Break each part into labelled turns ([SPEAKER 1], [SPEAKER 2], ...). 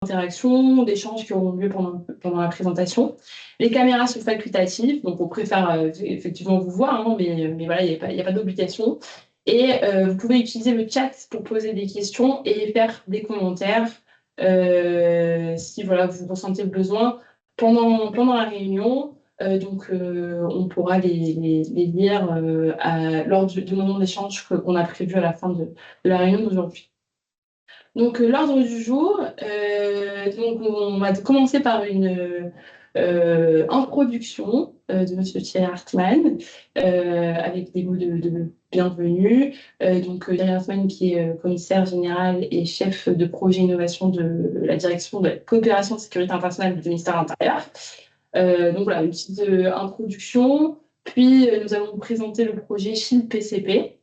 [SPEAKER 1] d'interactions, d'échanges qui auront lieu pendant la présentation. Les caméras sont facultatives, donc on préfère effectivement vous voir, hein, mais voilà, il n'y a pas d'obligation. Et vous pouvez utiliser le chat pour poser des questions et faire des commentaires si voilà, vous ressentez le besoin pendant la réunion. On pourra les lire lors du moment d'échange qu'on a prévu à la fin de la réunion d'aujourd'hui. Donc, l'ordre du jour, donc on va commencer par une introduction de Monsieur Thierry Hartmann avec des mots de bienvenue. Thierry Hartmann qui est commissaire général et chef de projet innovation de la direction de la coopération de sécurité internationale du ministère de l'Intérieur. Donc voilà, une petite introduction. Puis, nous allons vous présenter le projet Shield PCP,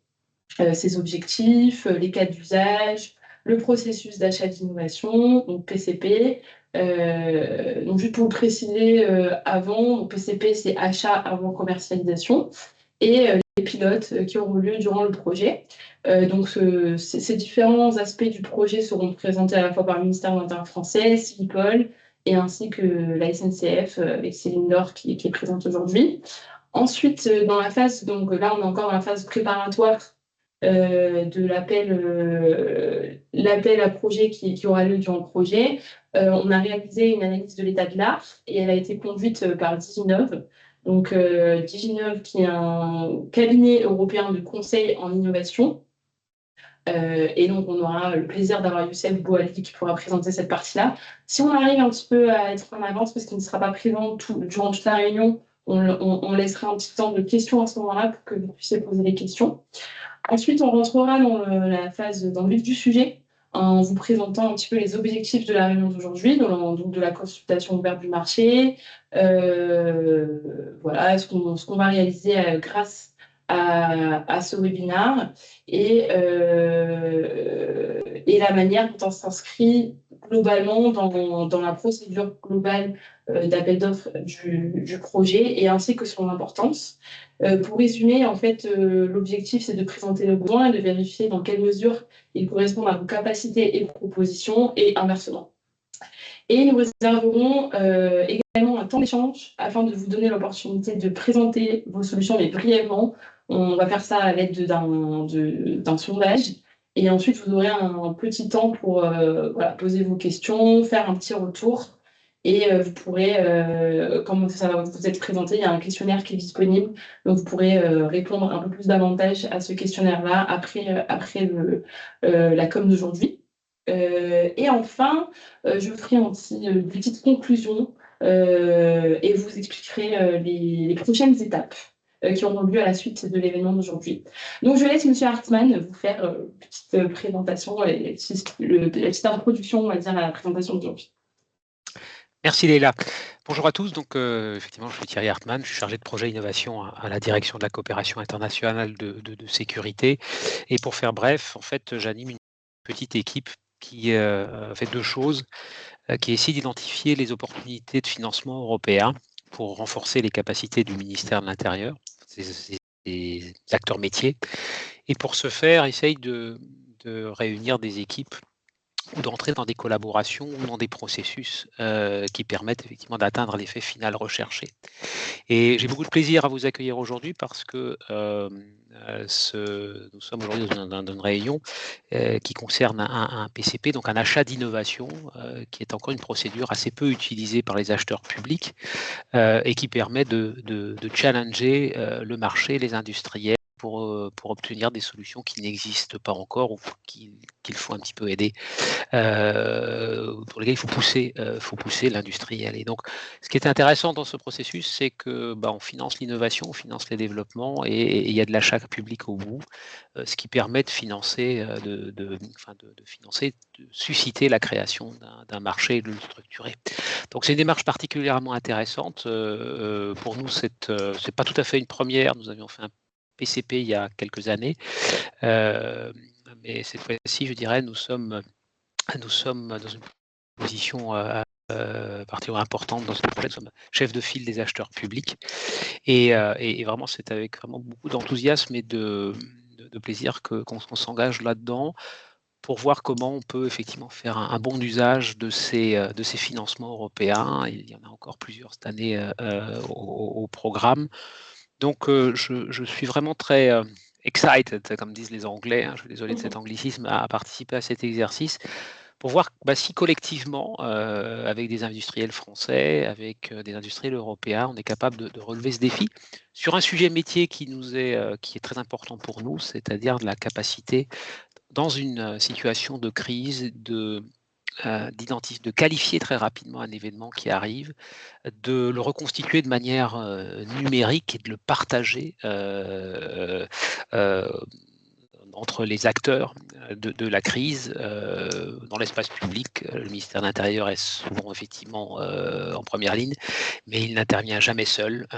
[SPEAKER 1] ses objectifs, les cas d'usage, le processus d'achat d'innovation, donc PCP. Donc juste pour le préciser avant, donc PCP c'est achat avant commercialisation, et les pilotes qui auront lieu durant le projet. Ces différents aspects du projet seront présentés à la fois par le ministère de l'Intérieur français, Civipol, et ainsi que la SNCF avec Céline Laure qui est présente aujourd'hui. Ensuite, dans la phase, donc là on est encore dans la phase préparatoire de l'appel à projet qui aura lieu durant le projet. On a réalisé une analyse de l'état de l'art et elle a été conduite par Diginov. Donc, Diginov, qui est un cabinet européen de conseil en innovation. Et donc, on aura le plaisir d'avoir Youssef Bouali qui pourra présenter cette partie-là. Si on arrive un petit peu à être en avance, parce qu'il ne sera pas présent durant toute la réunion, on laissera un petit temps de questions à ce moment-là pour que vous puissiez poser des questions. Ensuite, on rentrera dans le vif du sujet en vous présentant un petit peu les objectifs de la réunion d'aujourd'hui, donc de la consultation ouverte du marché, voilà, ce qu'on va réaliser grâce à ce webinaire et la manière dont on s'inscrit globalement dans la procédure globale d'appel d'offres du projet et ainsi que son importance. Pour résumer, en fait, l'objectif, c'est de présenter le besoin et de vérifier dans quelle mesure il correspond à vos capacités et propositions et inversement. Et nous réserverons également un temps d'échange afin de vous donner l'opportunité de présenter vos solutions, mais brièvement. On va faire ça à l'aide d'un sondage. Et ensuite, vous aurez un petit temps pour poser vos questions, faire un petit retour. Et vous pourrez, comme ça va vous être présenté, il y a un questionnaire qui est disponible. Donc, vous pourrez répondre un peu plus davantage à ce questionnaire-là après la com d'aujourd'hui. Et enfin, je vous ferai une petite conclusion et vous expliquerai les prochaines étapes qui auront lieu à la suite de l'événement d'aujourd'hui. Donc, je laisse M. Hartmann vous faire une petite présentation, la petite introduction, on va dire, à la présentation d'aujourd'hui.
[SPEAKER 2] Merci Léla. Bonjour à tous. Donc, effectivement, je suis Thierry Hartmann, je suis chargé de projet innovation à la direction de la coopération internationale de sécurité. Et pour faire bref, en fait, j'anime une petite équipe qui fait deux choses, qui essaie d'identifier les opportunités de financement européen pour renforcer les capacités du ministère de l'Intérieur, des acteurs métiers, et pour ce faire, essaye de réunir des équipes ou d'entrer dans des collaborations ou dans des processus qui permettent effectivement d'atteindre l'effet final recherché. Et j'ai beaucoup de plaisir à vous accueillir aujourd'hui parce que nous sommes aujourd'hui dans une réunion qui concerne un PCP, donc un achat d'innovation, qui est encore une procédure assez peu utilisée par les acheteurs publics et qui permet de challenger le marché, les industriels, pour obtenir des solutions qui n'existent pas encore ou qu'il faut un petit peu aider, pour lesquelles il faut pousser l'industriel. Et donc, ce qui est intéressant dans ce processus, c'est que on finance l'innovation, on finance les développements et il y a de l'achat public au bout, ce qui permet de financer, de susciter la création d'un marché et de le structurer. Donc, c'est une démarche particulièrement intéressante. Pour nous, c'est pas tout à fait une première. Nous avions fait un PCP il y a quelques années, mais cette fois-ci, je dirais, nous sommes dans une position particulièrement importante dans ce projet. Nous sommes chef de file des acheteurs publics et vraiment, c'est avec vraiment beaucoup d'enthousiasme et de plaisir qu'on s'engage là-dedans pour voir comment on peut effectivement faire un bon usage de ces financements européens. Il y en a encore plusieurs cette année au programme. Donc je suis vraiment très excited, comme disent les Anglais, hein, je suis désolé de cet anglicisme, à participer à cet exercice pour voir si collectivement, avec des industriels français, avec des industriels européens, on est capable de relever ce défi sur un sujet métier qui est très important pour nous, c'est-à-dire de la capacité, dans une situation de crise, de qualifier très rapidement un événement qui arrive, de le reconstituer de manière numérique et de le partager entre les acteurs de la crise dans l'espace public. Le ministère de l'Intérieur est souvent effectivement en première ligne, mais il n'intervient jamais seul.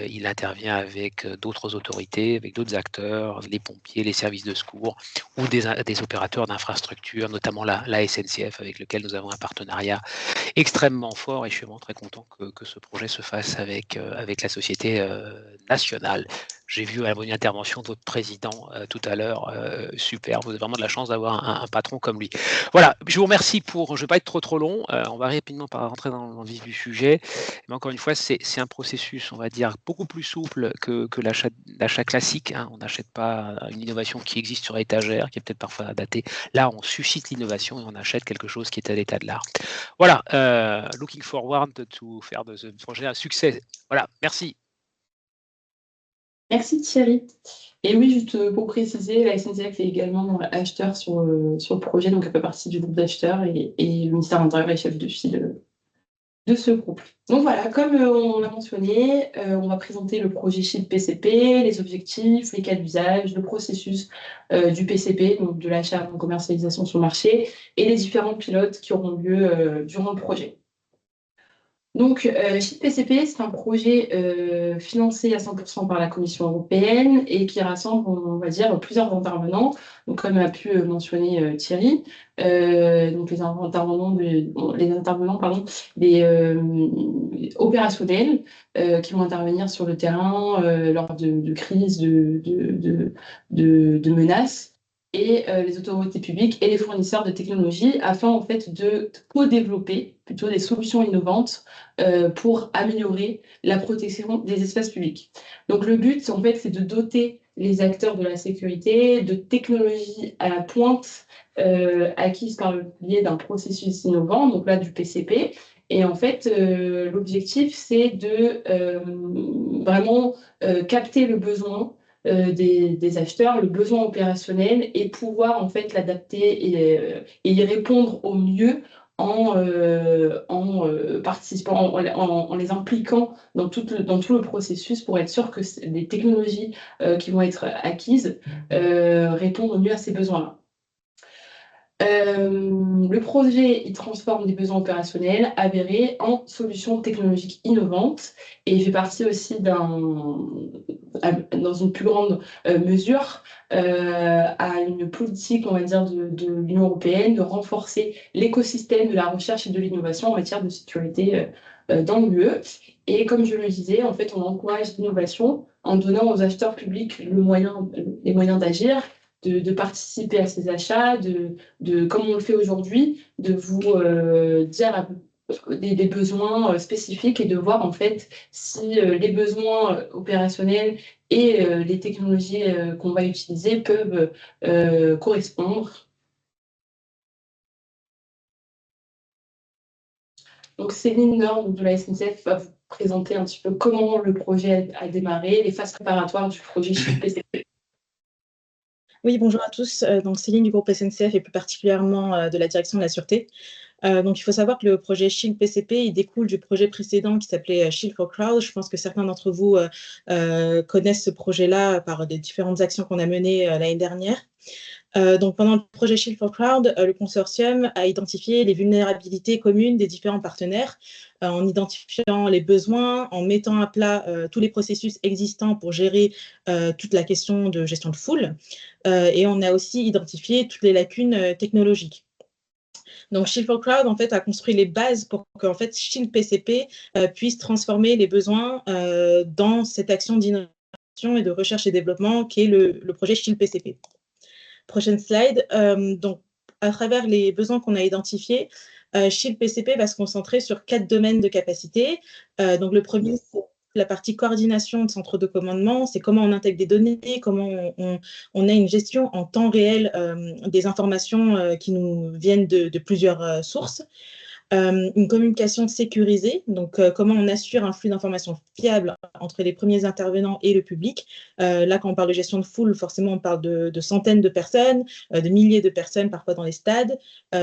[SPEAKER 2] Il intervient avec d'autres autorités, avec d'autres acteurs, les pompiers, les services de secours ou des opérateurs d'infrastructures, notamment la SNCF, avec lequel nous avons un partenariat extrêmement fort, et je suis vraiment très content que ce projet se fasse avec la société nationale. J'ai vu à une intervention de votre président tout à l'heure, super, vous avez vraiment de la chance d'avoir un patron comme lui. Voilà, je vous remercie je ne vais pas être trop long, on va rapidement rentrer dans le vif du sujet, mais encore une fois, c'est un processus, on va dire, beaucoup plus souple que l'achat classique, hein. On n'achète pas une innovation qui existe sur étagère, qui est peut-être parfois datée. Là, on suscite l'innovation et on achète quelque chose qui est à l'état de l'art. Voilà, looking forward to faire de ce projet un succès. Voilà, merci.
[SPEAKER 1] Merci Thierry. Et oui, juste pour préciser, la SNCF est également acheteur sur le projet, donc elle fait partie du groupe d'acheteurs et le ministère de l'Intérieur est chef de file de ce groupe. Donc voilà, comme on l'a mentionné, on va présenter le projet Shield PCP, les objectifs, les cas d'usage, le processus du PCP, donc de l'achat en commercialisation sur le marché, et les différents pilotes qui auront lieu durant le projet. Donc, Shield PCP, c'est un projet financé à 100% par la Commission européenne et qui rassemble, on va dire, plusieurs intervenants. Donc, comme a pu mentionner Thierry, donc les intervenants, opérationnels qui vont intervenir sur le terrain lors de crises, de menaces, et les autorités publiques et les fournisseurs de technologies afin en fait de co-développer plutôt des solutions innovantes pour améliorer la protection des espaces publics. Donc le but, en fait, c'est de doter les acteurs de la sécurité de technologies à la pointe acquises par le biais d'un processus innovant, donc là du PCP. Et en fait, l'objectif, c'est de vraiment capter le besoin des acheteurs, le besoin opérationnel et pouvoir en fait l'adapter et y répondre au mieux en participant, en les impliquant dans tout le processus pour être sûr que les technologies qui vont être acquises répondent au mieux à ces besoins-là. Le projet, il transforme des besoins opérationnels avérés en solutions technologiques innovantes et il fait partie aussi dans une plus grande mesure à une politique, on va dire, de l'Union européenne de renforcer l'écosystème de la recherche et de l'innovation en matière de sécurité dans l'UE. Et comme je le disais, en fait, on encourage l'innovation en donnant aux acheteurs publics les moyens d'agir, de participer à ces achats, comme on le fait aujourd'hui, de vous dire des besoins spécifiques et de voir en fait si les besoins opérationnels et les technologies qu'on va utiliser peuvent correspondre. Donc Céline Nord de la SNCF va vous présenter un petit peu comment le projet a démarré, les phases préparatoires du projet Shield PCP.
[SPEAKER 3] Oui, bonjour à tous. Donc Céline du groupe SNCF et plus particulièrement de la direction de la sûreté. Donc il faut savoir que le projet Shield PCP il découle du projet précédent qui s'appelait Shield for Crowd. Je pense que certains d'entre vous connaissent ce projet-là par des différentes actions qu'on a menées l'année dernière. Donc pendant le projet Shield for Crowd, le consortium a identifié les vulnérabilités communes des différents partenaires en identifiant les besoins, en mettant à plat tous les processus existants pour gérer toute la question de gestion de foule. Et on a aussi identifié toutes les lacunes technologiques. Donc, Shield for Crowd, en fait, a construit les bases pour que en fait, Shield PCP puisse transformer les besoins dans cette action d'innovation et de recherche et développement qui est le projet Shield PCP. Prochaine slide. Donc, à travers les besoins qu'on a identifiés, Shield PCP va se concentrer sur 4 domaines de capacité. Donc le premier, c'est la partie coordination de centre de commandement, c'est comment on intègre des données, comment on a une gestion en temps réel des informations qui nous viennent de plusieurs sources. Une communication sécurisée, donc comment on assure un flux d'informations fiable entre les premiers intervenants et le public. Là, quand on parle de gestion de foule, forcément, on parle de centaines de personnes, de milliers de personnes, parfois dans les stades.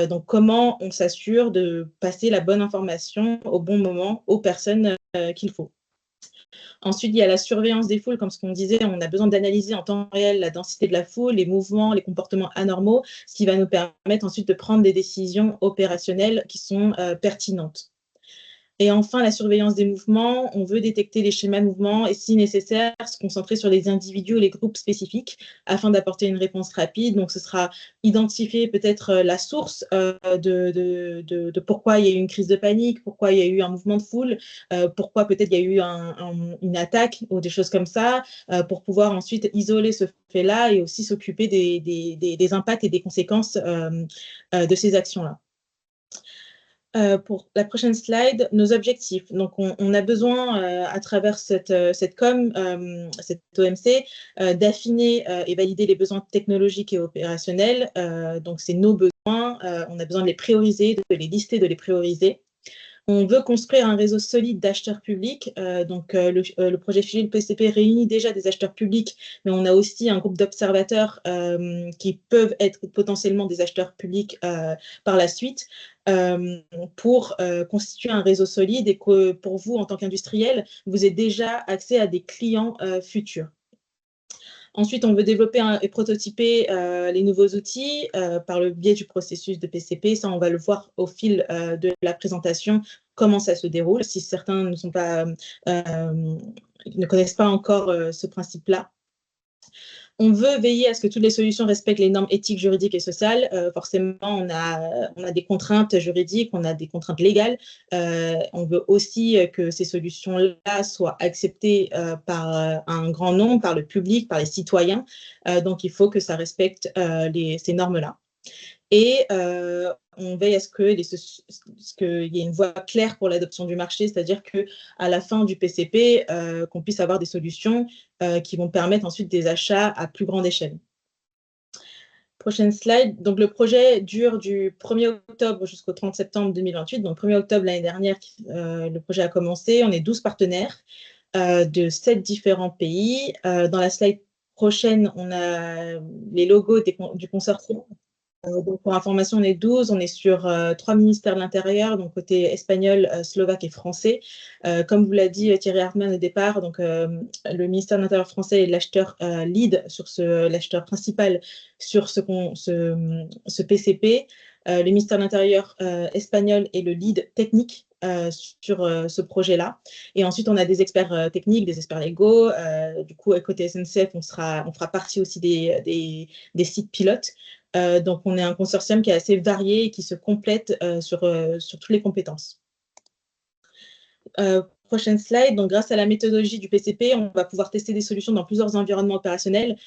[SPEAKER 3] Donc, comment on s'assure de passer la bonne information au bon moment aux personnes qu'il faut. Ensuite, il y a la surveillance des foules, comme ce qu'on disait, on a besoin d'analyser en temps réel la densité de la foule, les mouvements, les comportements anormaux, ce qui va nous permettre ensuite de prendre des décisions opérationnelles qui sont pertinentes. Et enfin, la surveillance des mouvements, on veut détecter les schémas de mouvement et, si nécessaire, se concentrer sur les individus ou les groupes spécifiques afin d'apporter une réponse rapide. Donc, ce sera identifier peut-être la source de pourquoi il y a eu une crise de panique, pourquoi il y a eu un mouvement de foule, pourquoi peut-être il y a eu une attaque ou des choses comme ça, pour pouvoir ensuite isoler ce fait-là et aussi s'occuper des impacts et des conséquences de ces actions-là. Pour la prochaine slide, nos objectifs. Donc, on a besoin, à travers cette com, cette OMC, d'affiner et valider les besoins technologiques et opérationnels. Donc, c'est nos besoins. On a besoin de les prioriser, de les lister, de les prioriser. On veut construire un réseau solide d'acheteurs publics. Le projet Shield PCP réunit déjà des acheteurs publics, mais on a aussi un groupe d'observateurs qui peuvent être potentiellement des acheteurs publics par la suite pour constituer un réseau solide et que pour vous, en tant qu'industriel, vous ayez déjà accès à des clients futurs. Ensuite, on veut développer et prototyper les nouveaux outils par le biais du processus de PCP. Ça, on va le voir au fil de la présentation, comment ça se déroule, si certains ne connaissent pas encore ce principe-là. On veut veiller à ce que toutes les solutions respectent les normes éthiques, juridiques et sociales. Forcément, on a des contraintes juridiques, on a des contraintes légales. On veut aussi que ces solutions-là soient acceptées par un grand nombre, par le public, par les citoyens. Donc, il faut que ça respecte ces normes-là. Et on veille à ce qu'il y ait une voie claire pour l'adoption du marché, c'est-à-dire qu'à la fin du PCP, qu'on puisse avoir des solutions qui vont permettre ensuite des achats à plus grande échelle. Prochaine slide. Donc, le projet dure du 1er octobre jusqu'au 30 septembre 2028. Donc, 1er octobre l'année dernière, le projet a commencé. On est 12 partenaires de 7 différents pays. Dans la slide prochaine, on a les logos du consortium. Donc, pour information, on est 12, on est sur 3 ministères de l'Intérieur, donc côté espagnol, slovaque et français. Comme vous l'a dit Thierry Hartmann au départ, donc, le ministère de l'Intérieur français est l'acheteur lead, l'acheteur principal sur ce PCP. Le ministère de l'Intérieur espagnol est le lead technique sur ce projet-là. Et ensuite, on a des experts techniques, des experts légaux. Du coup, côté SNCF, on fera partie aussi des sites pilotes. Donc, on est un consortium qui est assez varié et qui se complète sur toutes les compétences. Prochaine slide. Donc, grâce à la méthodologie du PCP, on va pouvoir tester des solutions dans plusieurs environnements opérationnels,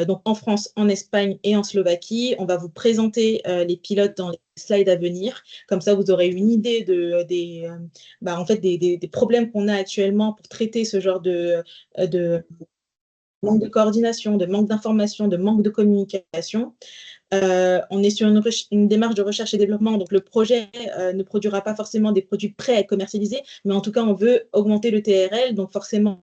[SPEAKER 3] donc en France, en Espagne et en Slovaquie. On va vous présenter les pilotes dans les slides à venir. Comme ça, vous aurez une idée des problèmes qu'on a actuellement pour traiter ce genre de manque de coordination, de manque d'information, de manque de communication. On est sur une démarche de recherche et développement, donc le projet ne produira pas forcément des produits prêts à être commercialisés, mais en tout cas, on veut augmenter le TRL, donc forcément,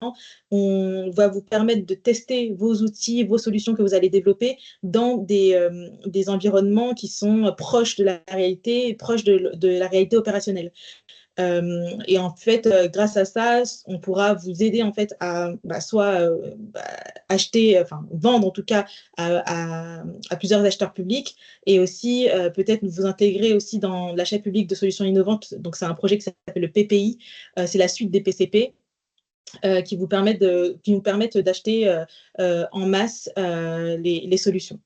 [SPEAKER 3] on va vous permettre de tester vos outils, vos solutions que vous allez développer dans des environnements qui sont proches de la réalité, proches de la réalité opérationnelle. Et en fait, grâce à ça, on pourra vous aider en fait à soit acheter, enfin vendre en tout cas à plusieurs acheteurs publics, et aussi peut-être vous intégrer aussi dans l'achat public de solutions innovantes. Donc c'est un projet qui s'appelle le PPI, c'est la suite des PCP. Qui nous permettent d'acheter en masse les solutions.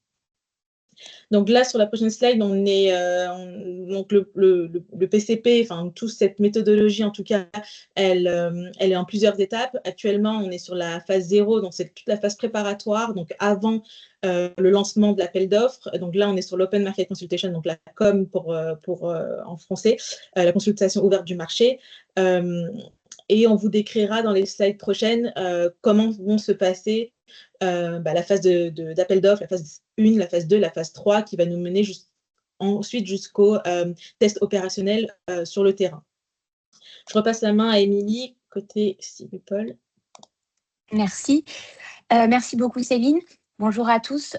[SPEAKER 3] Donc là, sur la prochaine slide, on est donc le PCP, enfin toute cette méthodologie en tout cas, elle est en plusieurs étapes. Actuellement, on est sur la phase 0, donc c'est toute la phase préparatoire, donc avant le lancement de l'appel d'offres. Donc là, on est sur l'Open Market Consultation, donc la COM pour en français, la consultation ouverte du marché. Et on vous décrira dans les slides prochaines comment vont se passer la phase d'appel d'offres, la phase 1, la phase 2, la phase 3, qui va nous mener ensuite jusqu'au test opérationnel sur le terrain. Je repasse la main à Émilie, côté Civipol.
[SPEAKER 4] Merci. Merci beaucoup, Céline. Bonjour à tous.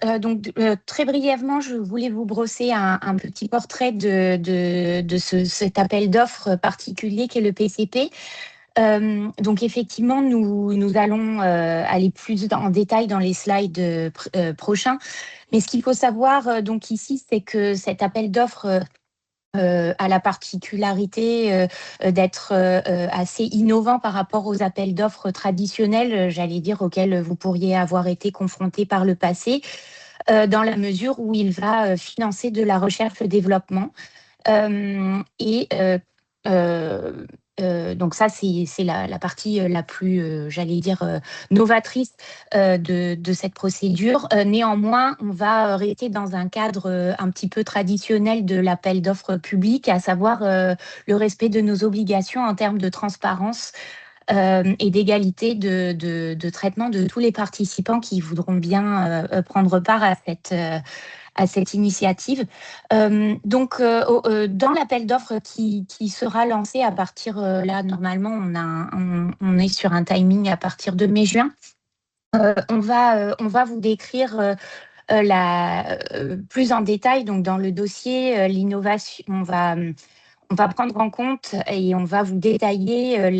[SPEAKER 4] Très brièvement, je voulais vous brosser un petit portrait de cet appel d'offres particulier qu'est le PCP. Donc effectivement, nous allons aller plus en détail dans les slides prochains. Mais ce qu'il faut savoir donc ici, c'est que cet appel d'offres a la particularité d'être assez innovant par rapport aux appels d'offres traditionnels, j'allais dire, auxquels vous pourriez avoir été confrontés par le passé, dans la mesure où il va financer de la recherche-développement. Donc ça, c'est la partie la plus, j'allais dire, novatrice de cette procédure. Néanmoins, on va rester dans un cadre un petit peu traditionnel de l'appel d'offres public, à savoir le respect de nos obligations en termes de transparence et d'égalité de traitement de tous les participants qui voudront bien prendre part à cette initiative. Dans l'appel d'offres qui sera lancé à partir, là, normalement, on est sur un timing à partir de mai-juin. On va vous décrire plus en détail, donc dans le dossier, l'innovation. On va prendre en compte et on va vous détailler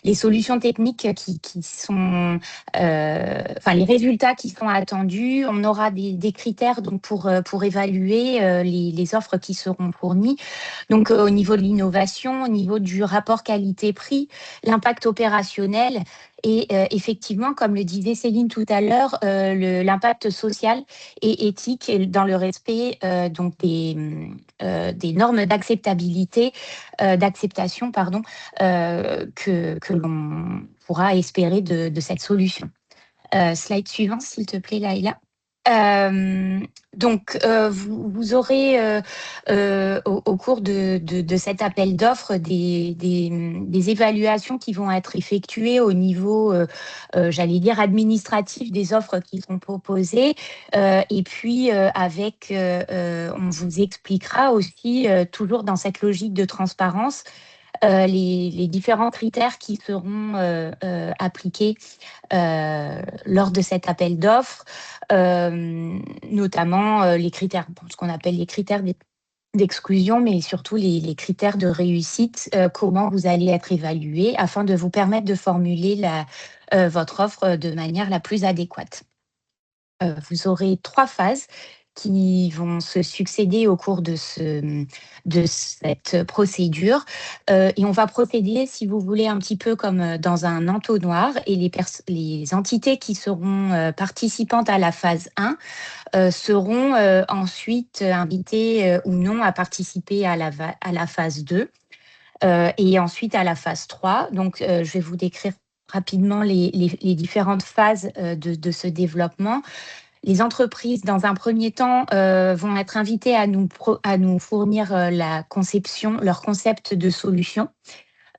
[SPEAKER 4] les solutions techniques qui sont, les résultats qui sont attendus. On aura des critères donc pour évaluer les offres qui seront fournies. Donc au niveau de l'innovation, au niveau du rapport qualité-prix, l'impact opérationnel. Et effectivement, comme le disait Céline tout à l'heure, l'impact social et éthique dans le respect donc des normes d'acceptabilité, d'acceptation, que l'on pourra espérer de cette solution. Slide suivant, s'il te plaît, Laïla. Vous aurez au cours de cet appel d'offres des évaluations qui vont être effectuées au niveau, j'allais dire, administratif des offres qui sont proposées. Et puis, on vous expliquera aussi, toujours dans cette logique de transparence, les différents critères qui seront appliqués lors de cet appel d'offres, notamment les critères, ce qu'on appelle les critères d'exclusion, mais surtout les critères de réussite, comment vous allez être évalué afin de vous permettre de formuler votre offre de manière la plus adéquate. Vous aurez 3 phases qui vont se succéder au cours de cette procédure. Et on va procéder, si vous voulez, un petit peu comme dans un entonnoir. Et les entités qui seront participantes à la phase 1 seront ensuite invitées ou non à participer à la phase 2 et ensuite à la phase 3. Donc, je vais vous décrire rapidement les différentes phases de ce développement. Les entreprises, dans un premier temps, vont être invitées à nous fournir leur concept de solution.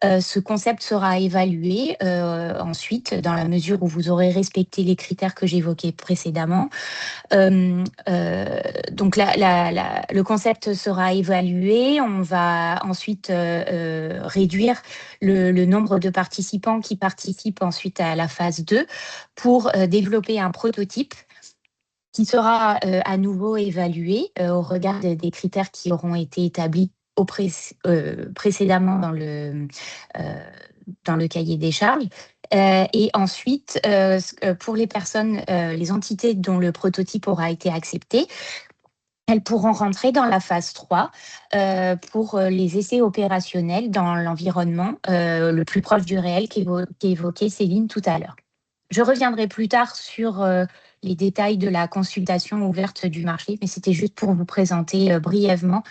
[SPEAKER 4] Ce concept sera évalué ensuite, dans la mesure où vous aurez respecté les critères que j'évoquais précédemment. Donc, le concept sera évalué. On va ensuite réduire le nombre de participants qui participent ensuite à la phase 2 pour développer un prototype qui sera à nouveau évalué au regard des critères qui auront été établis précédemment dans le cahier des charges. Et ensuite, pour les personnes, les entités dont le prototype aura été accepté, elles pourront rentrer dans la phase 3 pour les essais opérationnels dans l'environnement le plus proche du réel qu'évoquait Céline tout à l'heure. Je reviendrai plus tard sur les détails de la consultation ouverte du marché, mais c'était juste pour vous présenter brièvement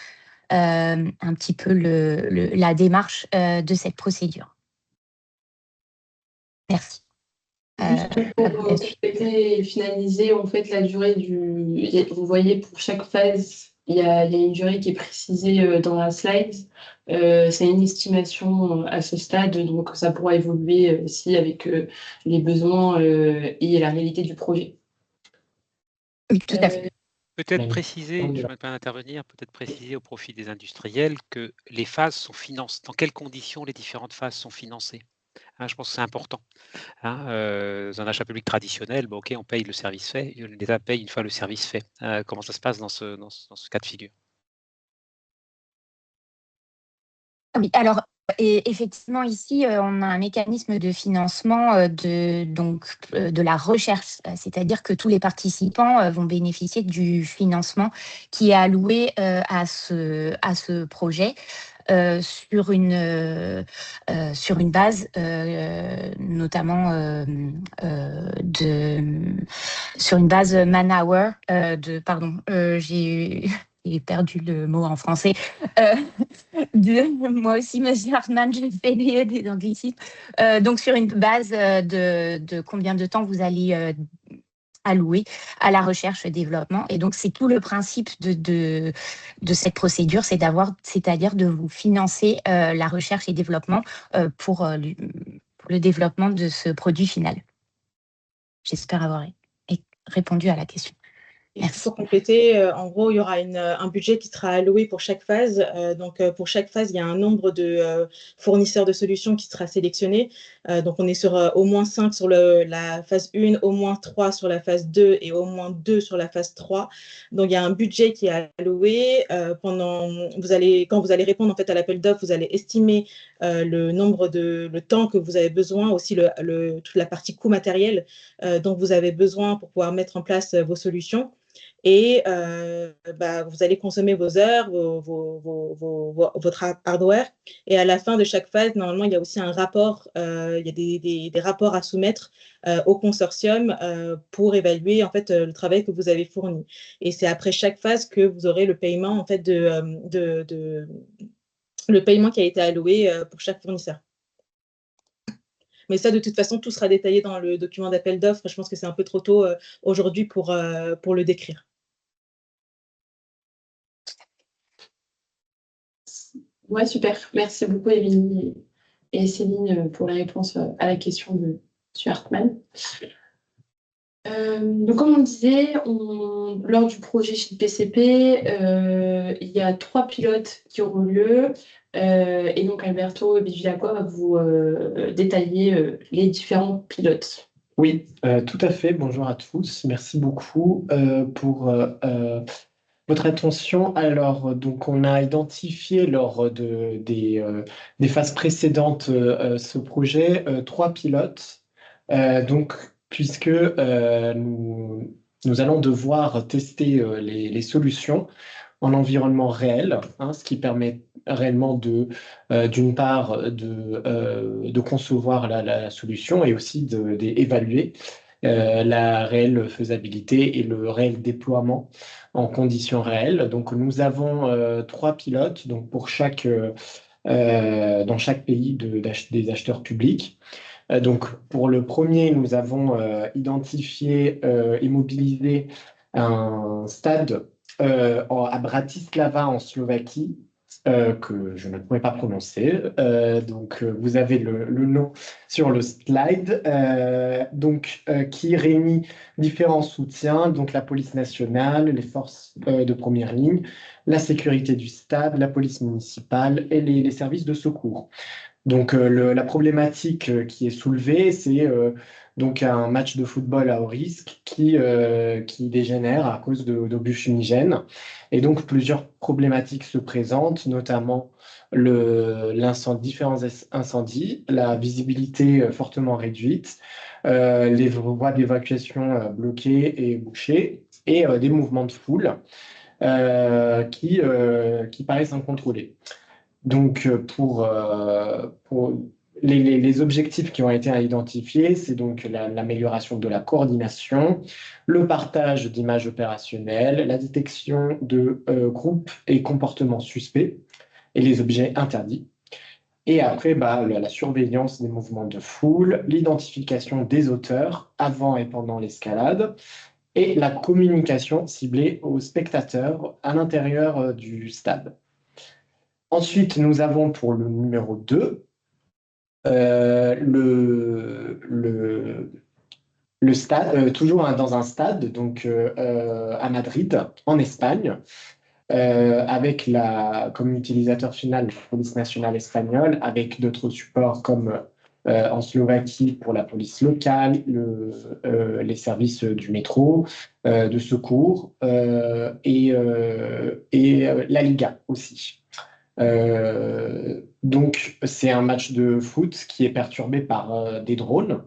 [SPEAKER 4] un petit peu la démarche de cette procédure. Merci.
[SPEAKER 1] Juste pour compléter et finaliser, en fait, la durée vous voyez, pour chaque phase, il y a une durée qui est précisée dans la slide. C'est une estimation à ce stade, donc ça pourra évoluer aussi avec les besoins et la réalité du projet.
[SPEAKER 4] Oui, tout à fait.
[SPEAKER 2] Peut-être préciser, je ne peux pas intervenir, peut-être préciser au profit des industriels que les phases sont financées. Dans quelles conditions les différentes phases sont financées? Je pense que c'est important. Dans un achat public traditionnel, OK, on paye le service fait, l'État paye une fois le service fait. Comment ça se passe dans ce cas de figure?
[SPEAKER 4] Oui, alors effectivement, ici, on a un mécanisme de financement de la recherche, c'est-à-dire que tous les participants vont bénéficier du financement qui est alloué à ce projet. Sur une base notamment sur une base man-hour j'ai perdu le mot en français. Moi aussi, Monsieur Hartmann, je fais des anglicismes. Donc sur une base de combien de temps vous allez alloué à la recherche et développement. Et donc, c'est tout le principe de cette procédure, c'est-à-dire de vous financer la recherche et développement pour le développement de ce produit final. J'espère avoir répondu à la question.
[SPEAKER 3] Merci. Pour compléter, en gros, il y aura un budget qui sera alloué pour chaque phase. Donc, pour chaque phase, il y a un nombre de fournisseurs de solutions qui sera sélectionné. Donc, on est sur au moins 5 sur la phase 1, au moins 3 sur la phase 2 et au moins 2 sur la phase 3. Donc, il y a un budget qui est alloué. Quand vous allez répondre en fait, à l'appel d'offres, vous allez estimer le temps que vous avez besoin, aussi toute la partie coût matériel dont vous avez besoin pour pouvoir mettre en place vos solutions. Et vous allez consommer vos heures, votre hardware. Et à la fin de chaque phase, normalement, il y a aussi un rapport, il y a des rapports à soumettre au consortium pour évaluer en fait, le travail que vous avez fourni. Et c'est après chaque phase que vous aurez le paiement, en fait, le paiement qui a été alloué pour chaque fournisseur. Mais ça, de toute façon, tout sera détaillé dans le document d'appel d'offres. Je pense que c'est un peu trop tôt aujourd'hui pour le décrire.
[SPEAKER 1] Ouais, super. Merci beaucoup, Émilie et Céline, pour la réponse à la question de M. Hartmann. Donc, comme on disait, lors du projet chez le PCP, il y a 3 pilotes qui auront lieu. Et donc, Alberto Bevilacqua va vous détailler les différents pilotes.
[SPEAKER 5] Oui, tout à fait. Bonjour à tous. Merci beaucoup pour votre attention. Alors, donc, on a identifié lors des phases précédentes ce projet 3 pilotes. Donc, puisque nous allons devoir tester les solutions en environnement réel, ce qui permet réellement d'une part de concevoir la solution et aussi d'évaluer la réelle faisabilité et le réel déploiement en conditions réelles. Donc, nous avons 3 pilotes donc pour dans chaque pays des acheteurs publics. Donc, pour le premier, nous avons identifié et mobilisé un stade à Bratislava en Slovaquie, que je ne pourrais pas prononcer. Donc, vous avez le nom sur le slide, qui réunit différents soutiens, donc la police nationale, les forces de première ligne, la sécurité du stade, la police municipale et les services de secours. Donc, la problématique qui est soulevée, c'est donc un match de football à haut risque qui dégénère à cause d'obus fumigènes. Et donc, plusieurs problématiques se présentent, notamment différents incendies, la visibilité fortement réduite, les voies d'évacuation bloquées et bouchées, et des mouvements de foule qui paraissent incontrôlés. Donc, les objectifs qui ont été identifiés, c'est donc l'amélioration de la coordination, le partage d'images opérationnelles, la détection de groupes et comportements suspects et les objets interdits. Et après, la surveillance des mouvements de foule, l'identification des auteurs avant et pendant l'escalade, et la communication ciblée aux spectateurs à l'intérieur du stade. Ensuite, nous avons pour le numéro 2, le stade, toujours dans un stade, donc à Madrid, en Espagne, avec comme utilisateur final la police nationale espagnole, avec d'autres supports comme en Slovaquie pour la police locale, les services du métro, de secours et la Liga aussi. Donc, c'est un match de foot qui est perturbé par des drones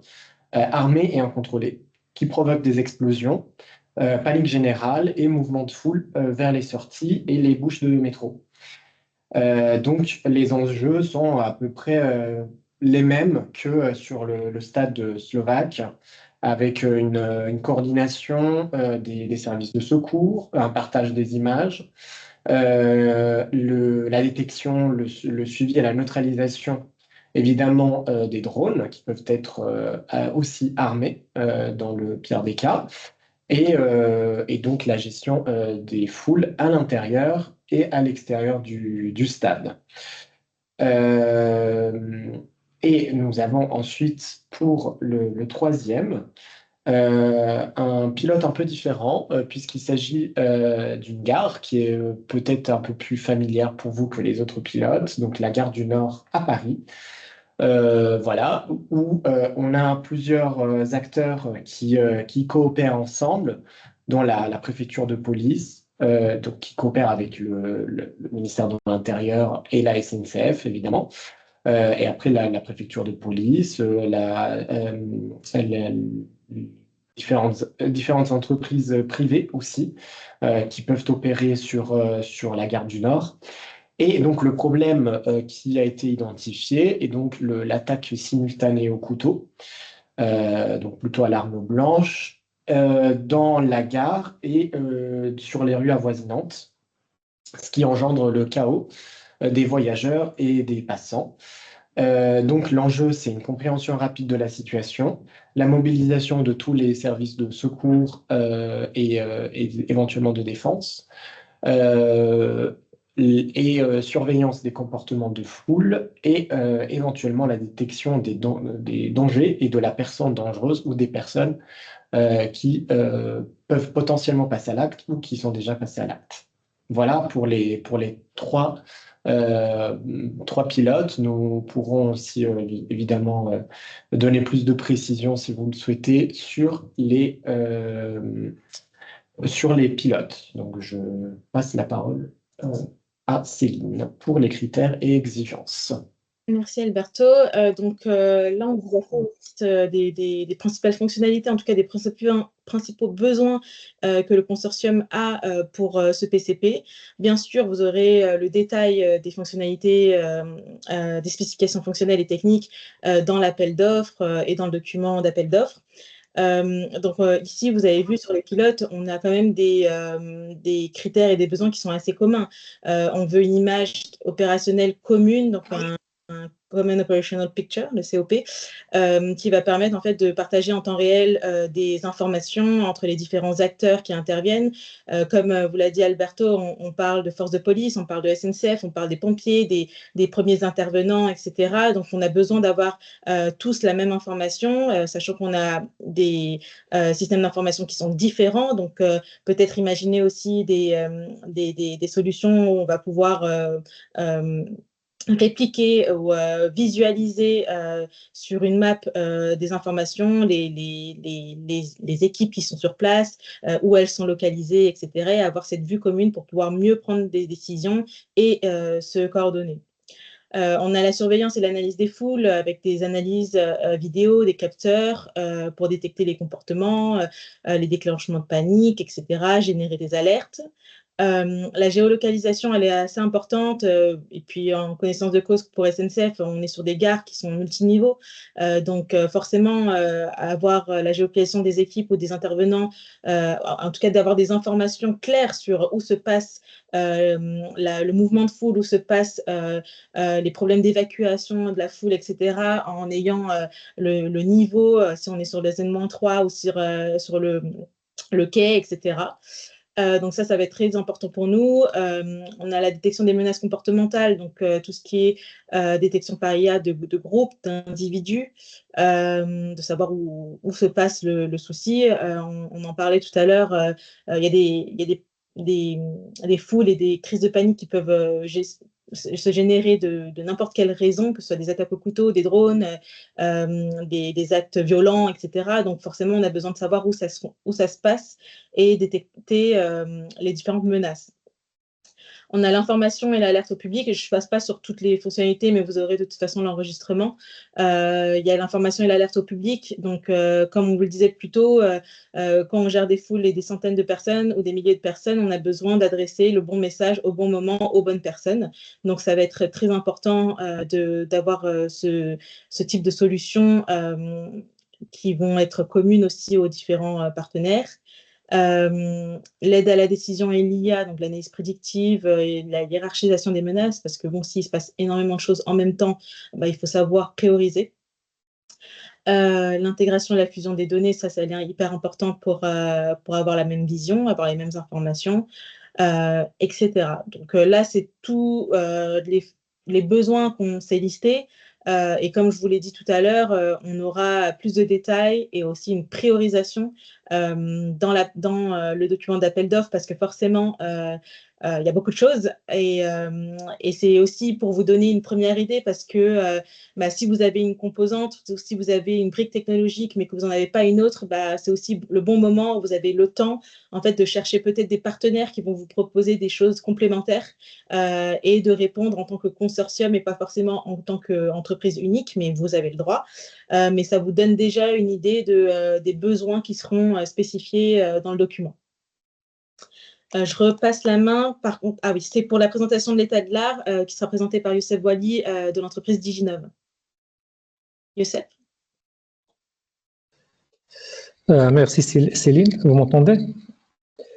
[SPEAKER 5] armés et incontrôlés qui provoquent des explosions, panique générale et mouvement de foule vers les sorties et les bouches de métro. Donc, les enjeux sont à peu près les mêmes que sur le stade slovaque, avec une coordination des services de secours, un partage des images, la détection, le suivi et la neutralisation, évidemment, des drones qui peuvent être aussi armés dans le pire des cas, et donc la gestion des foules à l'intérieur et à l'extérieur du stade. Et nous avons ensuite, pour le troisième, un pilote un peu différent, puisqu'il s'agit d'une gare qui est peut-être un peu plus familière pour vous que les autres pilotes, donc la gare du Nord à Paris. Voilà, où on a plusieurs acteurs qui coopèrent ensemble, dont la préfecture de police, donc qui coopère avec le ministère de l'Intérieur et la SNCF, évidemment. Et après, la préfecture de police, différentes entreprises privées aussi, qui peuvent opérer sur la gare du Nord. Et donc, le problème qui a été identifié est donc l'attaque simultanée au couteau, donc plutôt à l'arme blanche, dans la gare et sur les rues avoisinantes, ce qui engendre le chaos des voyageurs et des passants. Donc, l'enjeu, c'est une compréhension rapide de la situation, la mobilisation de tous les services de secours et éventuellement de défense, et surveillance des comportements de foule et éventuellement la détection des dangers et de la personne dangereuse ou des personnes qui peuvent potentiellement passer à l'acte ou qui sont déjà passées à l'acte. Voilà pour les trois pilotes. Nous pourrons aussi évidemment donner plus de précision si vous le souhaitez sur les pilotes. Donc je passe la parole à Céline pour les critères et exigences.
[SPEAKER 3] Merci Alberto. Là, on vous a fait une liste des principales fonctionnalités, en tout cas des principaux besoins que le consortium a pour ce PCP. Bien sûr, vous aurez le détail des fonctionnalités, des spécifications fonctionnelles et techniques dans l'appel d'offres et dans le document d'appel d'offres. Ici, vous avez vu sur les pilotes, on a quand même des critères et des besoins qui sont assez communs. On veut une image opérationnelle commune, donc un Common Operational Picture, le COP, qui va permettre en fait de partager en temps réel des informations entre les différents acteurs qui interviennent. Comme vous l'a dit Alberto, on parle de forces de police, on parle de SNCF, on parle des pompiers, des premiers intervenants, etc. Donc, on a besoin d'avoir tous la même information, sachant qu'on a des systèmes d'information qui sont différents. Donc, peut-être imaginer aussi des solutions où on va pouvoir répliquer ou visualiser sur une map des informations, les équipes qui sont sur place, où elles sont localisées, etc. Et avoir cette vue commune pour pouvoir mieux prendre des décisions et se coordonner. On a la surveillance et l'analyse des foules avec des analyses vidéo, des capteurs pour détecter les comportements, les déclenchements de panique, etc., générer des alertes. La géolocalisation, elle est assez importante. Et puis, en connaissance de cause pour SNCF, on est sur des gares qui sont multiniveaux. Donc, forcément, avoir la géolocalisation des équipes ou des intervenants, en tout cas d'avoir des informations claires sur où se passe le mouvement de foule, où se passent les problèmes d'évacuation de la foule, etc., en ayant le niveau, si on est sur le Z-3 ou sur le quai, etc. Donc ça va être très important pour nous. On a la détection des menaces comportementales, donc tout ce qui est détection par IA de groupes, d'individus, de savoir où se passe le souci. On en parlait tout à l'heure, il y a des foules et des crises de panique qui peuvent se générer de n'importe quelle raison, que ce soit des attaques au couteau, des drones, des actes violents, etc. Donc forcément, on a besoin de savoir où ça se passe et détecter les différentes menaces. On a l'information et l'alerte au public. Je ne passe pas sur toutes les fonctionnalités, mais vous aurez de toute façon l'enregistrement. Il y a l'information et l'alerte au public. Donc, comme on vous le disait plus tôt, quand on gère des foules et des centaines de personnes ou des milliers de personnes, on a besoin d'adresser le bon message au bon moment aux bonnes personnes. Donc, ça va être très important d'avoir ce type de solutions qui vont être communes aussi aux différents partenaires. L'aide à la décision et l'IA, donc l'analyse prédictive et la hiérarchisation des menaces, parce que bon, s'il se passe énormément de choses en même temps, il faut savoir prioriser. L'intégration et la fusion des données, ça devient hyper important pour avoir la même vision, avoir les mêmes informations, etc. Donc là, c'est tous les besoins qu'on s'est listés. Et comme je vous l'ai dit tout à l'heure, on aura plus de détails et aussi une priorisation dans le document d'appel d'offres, parce que forcément, il y a beaucoup de choses. Et c'est aussi pour vous donner une première idée, parce que si vous avez une composante, si vous avez une brique technologique, mais que vous n'en avez pas une autre, c'est aussi le bon moment où vous avez le temps en fait, de chercher peut-être des partenaires qui vont vous proposer des choses complémentaires et de répondre en tant que consortium et pas forcément en tant qu'entreprise unique, mais vous avez le droit. Mais ça vous donne déjà une idée des besoins qui seront spécifiés dans le document. Je repasse la main. Par contre, oui, c'est pour la présentation de l'état de l'art qui sera présentée par Youssef Wali de l'entreprise Diginov. Youssef.
[SPEAKER 6] Merci Céline, vous m'entendez?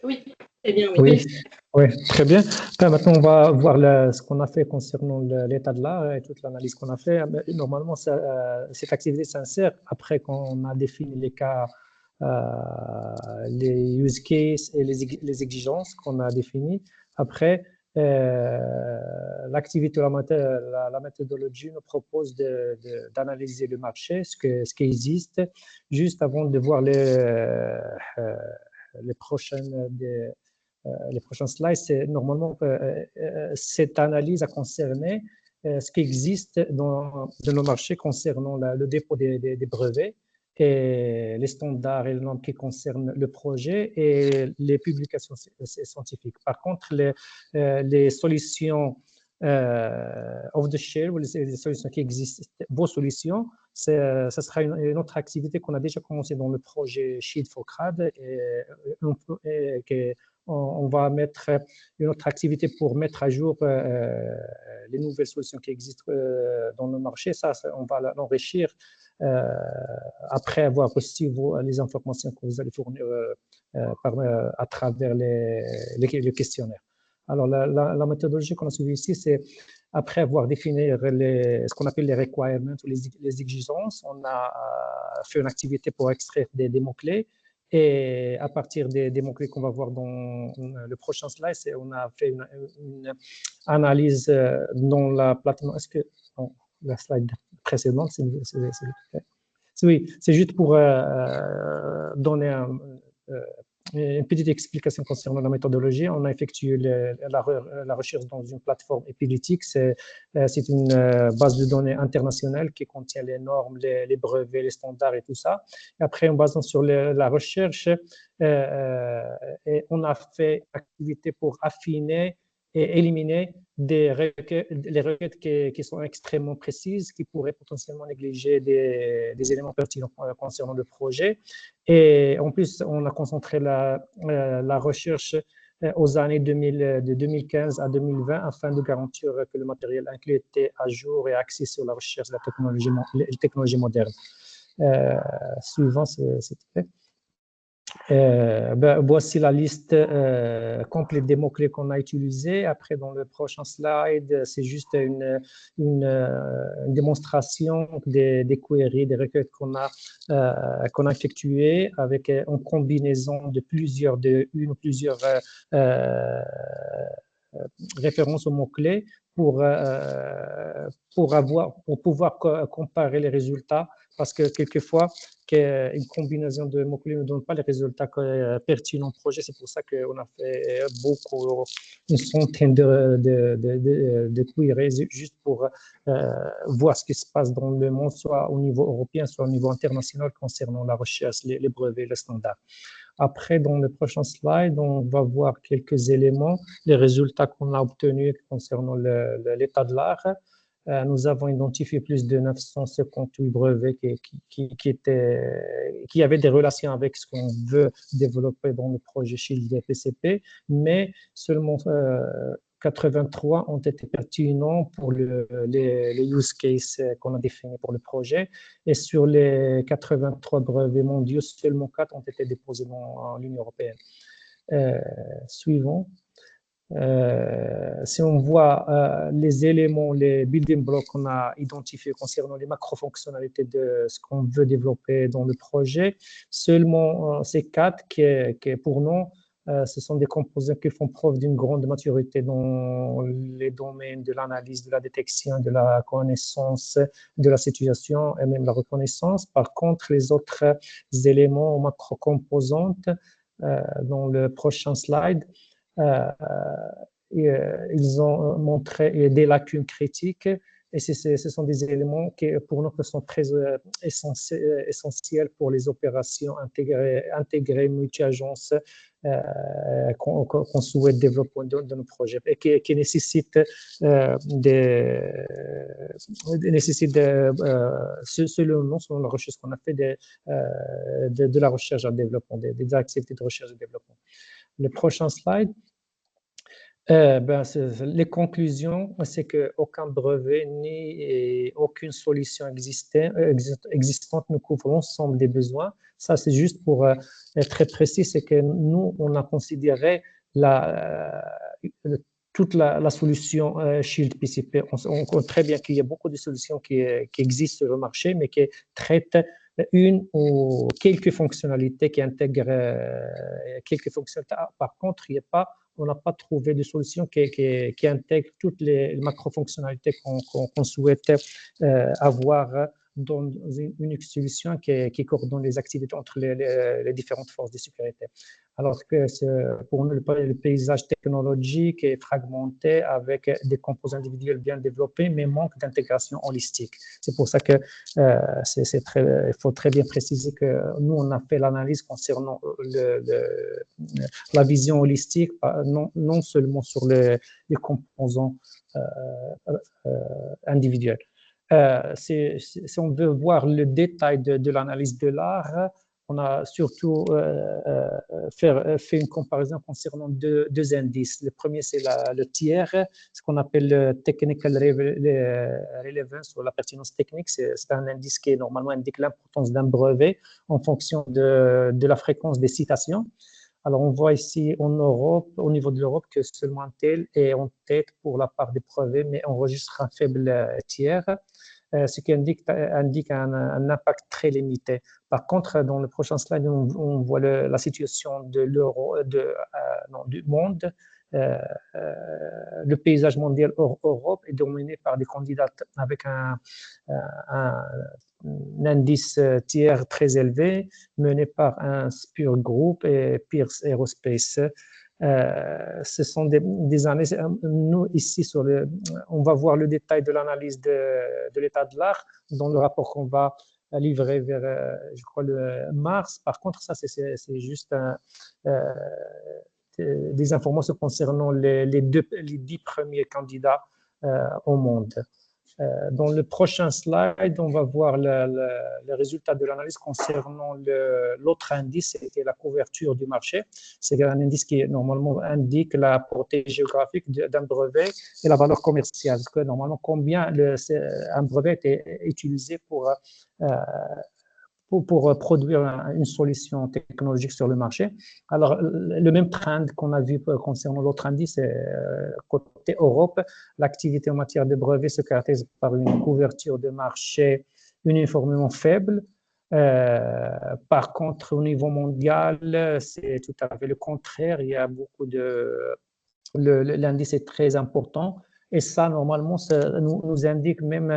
[SPEAKER 1] Oui, très bien.
[SPEAKER 6] Oui, oui, très bien. Maintenant, on va voir ce qu'on a fait concernant l'état de l'art et toute l'analyse qu'on a fait. Normalement, cette activité s'insère après qu'on a défini les cas, les use cases et les exigences qu'on a définies. Après, l'activité, la méthodologie nous propose d'analyser le marché, ce qui existe, juste avant de voir les prochains slides. C'est normalement cette analyse a concerné ce qui existe dans nos marchés concernant le dépôt des brevets et les standards et les normes qui concernent le projet et les publications scientifiques. Par contre, les solutions off-the-shelf, les solutions qui existent, vos solutions, ça sera une autre activité qu'on a déjà commencé dans le projet Shield for CRAD et on va mettre une autre activité pour mettre à jour les nouvelles solutions qui existent dans le marché. Ça, on va l'enrichir après avoir reçu les informations que vous allez fournir à travers le questionnaire. Alors, la méthodologie qu'on a suivie ici, c'est après avoir défini ce qu'on appelle les requirements ou les exigences, on a fait une activité pour extraire des mots-clés. Et à partir des mots-clés qu'on va voir dans le prochain slide, on a fait une analyse dans la plateforme. Est-ce que la slide précédente, oui, c'est juste pour donner une petite explication concernant la méthodologie. On a effectué la recherche dans une plateforme épilitique. C'est une base de données internationale qui contient les normes, les brevets, les standards et tout ça. Et après, en basant sur la recherche, et on a fait activité pour affiner et éliminer les requêtes qui sont extrêmement précises, qui pourraient potentiellement négliger des éléments pertinents concernant le projet. Et en plus, on a concentré la recherche aux années 2000, de 2015 à 2020 afin de garantir que le matériel inclus était à jour et axé sur la recherche de la technologie moderne. Suivant, s'il te plaît. Voici la liste complète des mots-clés qu'on a utilisés. Après, dans le prochain slide, c'est juste une démonstration des queries, des requêtes qu'on a effectuées avec en combinaison de une ou plusieurs références aux mots-clés pour pouvoir comparer les résultats, parce que quelquefois, une combinaison de mots-clés ne donne pas les résultats pertinents au projet. C'est pour ça qu'on a fait une centaine de queries juste pour voir ce qui se passe dans le monde, soit au niveau européen, soit au niveau international concernant la recherche, les brevets, les standards. Après, dans le prochain slide, on va voir quelques éléments, les résultats qu'on a obtenus concernant l'état de l'art. Nous avons identifié plus de 958 brevets qui avaient des relations avec ce qu'on veut développer dans le projet SHIELD PCP, mais seulement 83 ont été pertinents pour les use cases qu'on a définis pour le projet. Et sur les 83 brevets mondiaux, seulement 4 ont été déposés dans l'Union européenne. Suivant. Si on voit les éléments, les building blocks qu'on a identifiés concernant les macro-fonctionnalités de ce qu'on veut développer dans le projet, seulement ces 4 qui pour nous, ce sont des composants qui font preuve d'une grande maturité dans les domaines de l'analyse, de la détection, de la connaissance de la situation et même la reconnaissance. Par contre, les autres éléments macro-composantes, dans le prochain slide, ils ont montré des lacunes critiques, et ce sont des éléments qui, pour nous, sont très essentiels pour les opérations intégrées multi-agences qu'on souhaite développer dans nos projets et qui nécessitent selon la recherche qu'on a fait, de la recherche à développement, des activités de recherche et développement. Le prochain slide. Les conclusions, c'est qu'aucun brevet ni aucune solution existante ne couvre l'ensemble des besoins. Ça, c'est juste pour être très précis, c'est que nous, on a considéré toute la solution SHIELD PCP. On connaît très bien qu'il y a beaucoup de solutions qui existent sur le marché, mais qui traitent une ou quelques fonctionnalités, qui intègrent quelques fonctionnalités. Par contre, on n'a pas trouvé de solution qui intègre toutes les macro-fonctionnalités qu'on souhaite avoir dans une unique solution qui coordonne les activités entre les différentes forces de sécurité. Alors que pour nous, le paysage technologique est fragmenté avec des composants individuels bien développés, mais manque d'intégration holistique. C'est pour ça que il faut très bien préciser que nous, on a fait l'analyse concernant la vision holistique, non seulement sur les composants individuels. Si on veut voir le détail de l'analyse de l'art, on a surtout fait une comparaison concernant deux indices. Le premier, c'est le tiers, ce qu'on appelle le Technical Relevance, ou la pertinence technique. C'est un indice qui normalement indique l'importance d'un brevet en fonction de la fréquence des citations. Alors, on voit ici en Europe, au niveau de l'Europe, que seulement un tel est en tête pour la part des brevets, mais enregistre un faible tiers, ce qui indique un impact très limité. Par contre, dans le prochain slide, on voit la situation du monde. Le paysage mondial hors Europe est dominé par des candidats avec un indice tiers très élevé, mené par un Spur Group et Pierce Aerospace. Ce sont des analyses. Nous, ici, on va voir le détail de l'analyse de l'état de l'art dans le rapport qu'on va livrer vers, je crois, le mars. Par contre, ça, c'est juste des informations concernant les 10 premiers candidats au monde. Dans le prochain slide, on va voir les résultats de l'analyse concernant l'autre indice, c'était la couverture du marché. C'est un indice qui normalement indique la portée géographique d'un brevet et la valeur commerciale. Parce que normalement, combien un brevet est utilisé pour produire une solution technologique sur le marché. Alors, le même trend qu'on a vu concernant l'autre indice, côté Europe, l'activité en matière de brevets se caractérise par une couverture de marché uniformément faible. Par contre, au niveau mondial, c'est tout à fait le contraire. Il y a beaucoup l'indice est très important. Et ça, normalement, ça nous indique même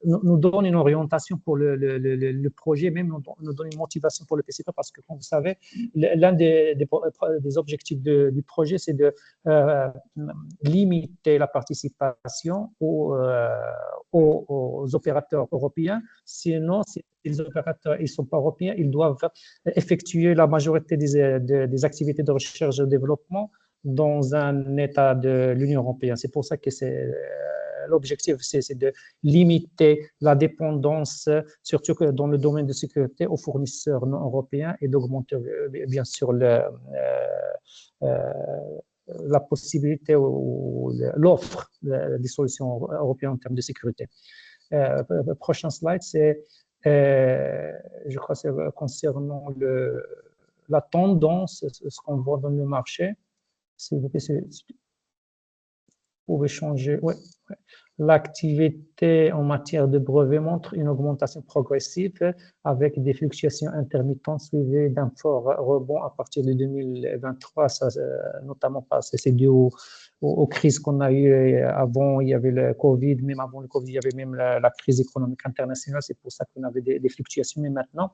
[SPEAKER 6] nous donne une orientation pour le projet, même nous donne une motivation pour le PCP, parce que, comme vous savez, l'un des objectifs du projet, c'est de limiter la participation aux opérateurs européens. Sinon, si les opérateurs ne sont pas européens, ils doivent effectuer la majorité des activités de recherche et de développement dans un État de l'Union européenne. C'est pour ça que l'objectif, c'est de limiter la dépendance, surtout que dans le domaine de sécurité, aux fournisseurs non européens et d'augmenter bien sûr la possibilité ou l'offre des solutions européennes en termes de sécurité. Le prochain slide, c'est, je crois, c'est concernant la tendance, ce qu'on voit dans le marché. S'il vous plaît, vous pouvez changer. Ouais. L'activité en matière de brevets montre une augmentation progressive avec des fluctuations intermittentes suivies d'un fort rebond à partir de 2023. Ça, notamment parce que c'est dû aux crises qu'on a eues avant. Il y avait le Covid, même avant le Covid, il y avait même la crise économique internationale. C'est pour ça qu'on avait des fluctuations. Mais maintenant,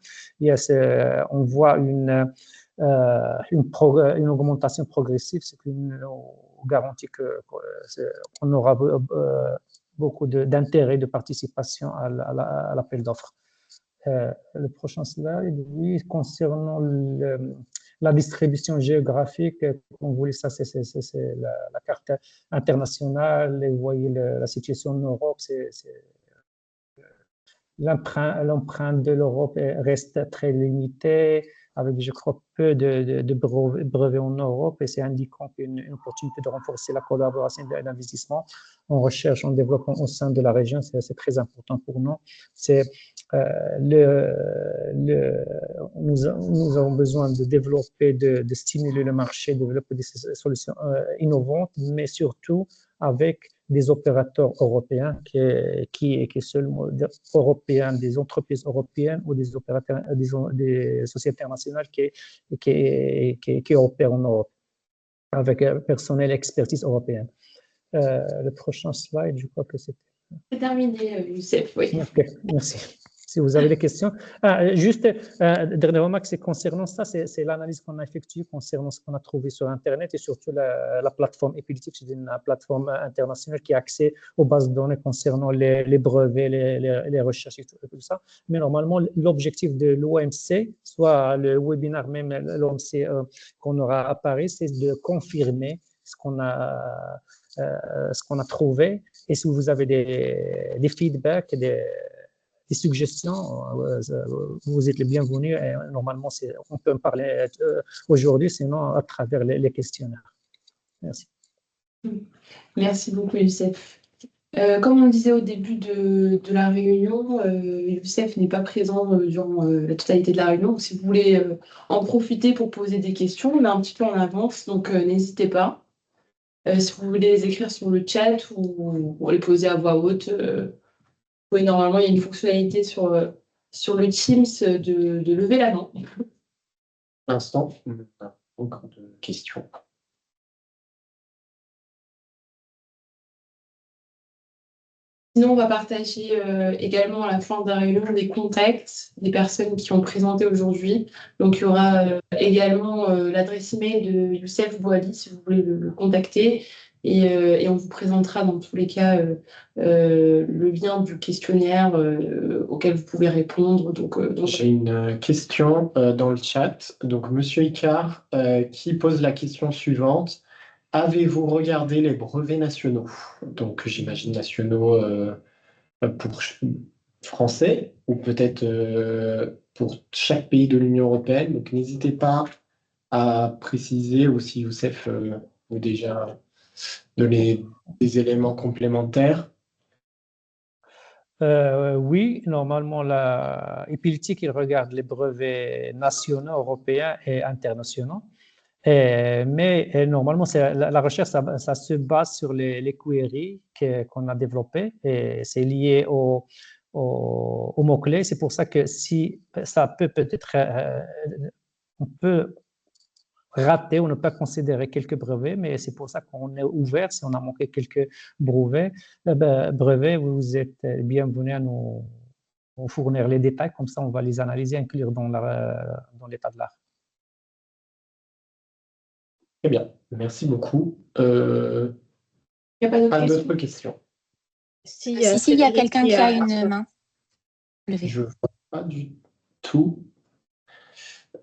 [SPEAKER 6] on voit une augmentation progressive, ce qui nous garantit qu'on aura beaucoup d'intérêt de participation à l'appel d'offres. Le prochain slide, oui, concernant la distribution géographique, comme vous voyez, ça c'est la carte internationale, et vous voyez la situation en Europe, l'empreinte de l'Europe reste très limitée, avec, je crois, peu de brevets en Europe, et c'est indiquant une opportunité de renforcer la collaboration et l'investissement en recherche, en développement au sein de la région. C'est très important pour nous. Nous avons besoin de développer, de stimuler le marché, de développer des solutions innovantes, mais surtout avec des opérateurs européens qui seulement européens, des entreprises européennes ou des opérateurs, des sociétés internationales qui opèrent en Europe avec personnel et expertise européenne. Le prochain slide, je crois que c'est
[SPEAKER 1] terminé, Youssef, oui.
[SPEAKER 6] Ok, merci. Si vous avez des questions. Juste, dernière remarque, c'est concernant ça, c'est l'analyse qu'on a effectuée concernant ce qu'on a trouvé sur Internet et surtout la plateforme Epilytic, c'est une plateforme internationale qui a accès aux bases de données concernant les brevets, les recherches et tout ça. Mais normalement, l'objectif de l'OMC, soit le webinaire même, l'OMC qu'on aura à Paris, c'est de confirmer ce qu'on a trouvé. Et si vous avez des feedbacks, des suggestions, vous êtes les bienvenus. Et normalement, on peut en parler aujourd'hui, sinon à travers les questionnaires. Merci.
[SPEAKER 1] Merci beaucoup, Youssef. Comme on disait au début de la réunion, Youssef n'est pas présent durant la totalité de la réunion. Donc, si vous voulez en profiter pour poser des questions, on est un petit peu en avance, donc n'hésitez pas. Si vous voulez les écrire sur le chat ou les poser à voix haute, oui, normalement, il y a une fonctionnalité sur le Teams de lever la main.
[SPEAKER 5] Pour l'instant, on n'a pas encore de questions.
[SPEAKER 1] Sinon, on va partager également à la fin de la réunion des contacts des personnes qui ont présenté aujourd'hui. Donc, il y aura également l'adresse email de Youssef Bouali si vous voulez le contacter. Et on vous présentera dans tous les cas le lien du questionnaire auquel vous pouvez répondre. Donc,
[SPEAKER 5] j'ai une question dans le chat. Donc, Monsieur Icard qui pose la question suivante. avez-vous regardé les brevets nationaux? Donc, j'imagine nationaux pour français ou peut-être pour chaque pays de l'Union européenne. Donc, n'hésitez pas à préciser ou si Youssef veut déjà donner des éléments complémentaires.
[SPEAKER 6] Oui, normalement, la Epileptique, il regarde les brevets nationaux, européens et internationaux. Mais normalement, la recherche, ça se base sur les queries qu'on a développées et c'est lié aux mots-clés. C'est pour ça que si ça peut-être, on peut rater ou ne pas considérer quelques brevets, mais c'est pour ça qu'on est ouvert. Si on a manqué quelques brevets, vous êtes bienvenus à nous fournir les détails. Comme ça, on va les analyser et inclure dans l'état de l'art.
[SPEAKER 5] Très bien, merci beaucoup.
[SPEAKER 1] Il n'y a pas
[SPEAKER 5] Pas
[SPEAKER 1] d'autres
[SPEAKER 5] d'autres
[SPEAKER 1] questions?
[SPEAKER 5] questions.
[SPEAKER 4] Si, il y a quelqu'un qui a une main levée.
[SPEAKER 5] Je ne vois pas du tout.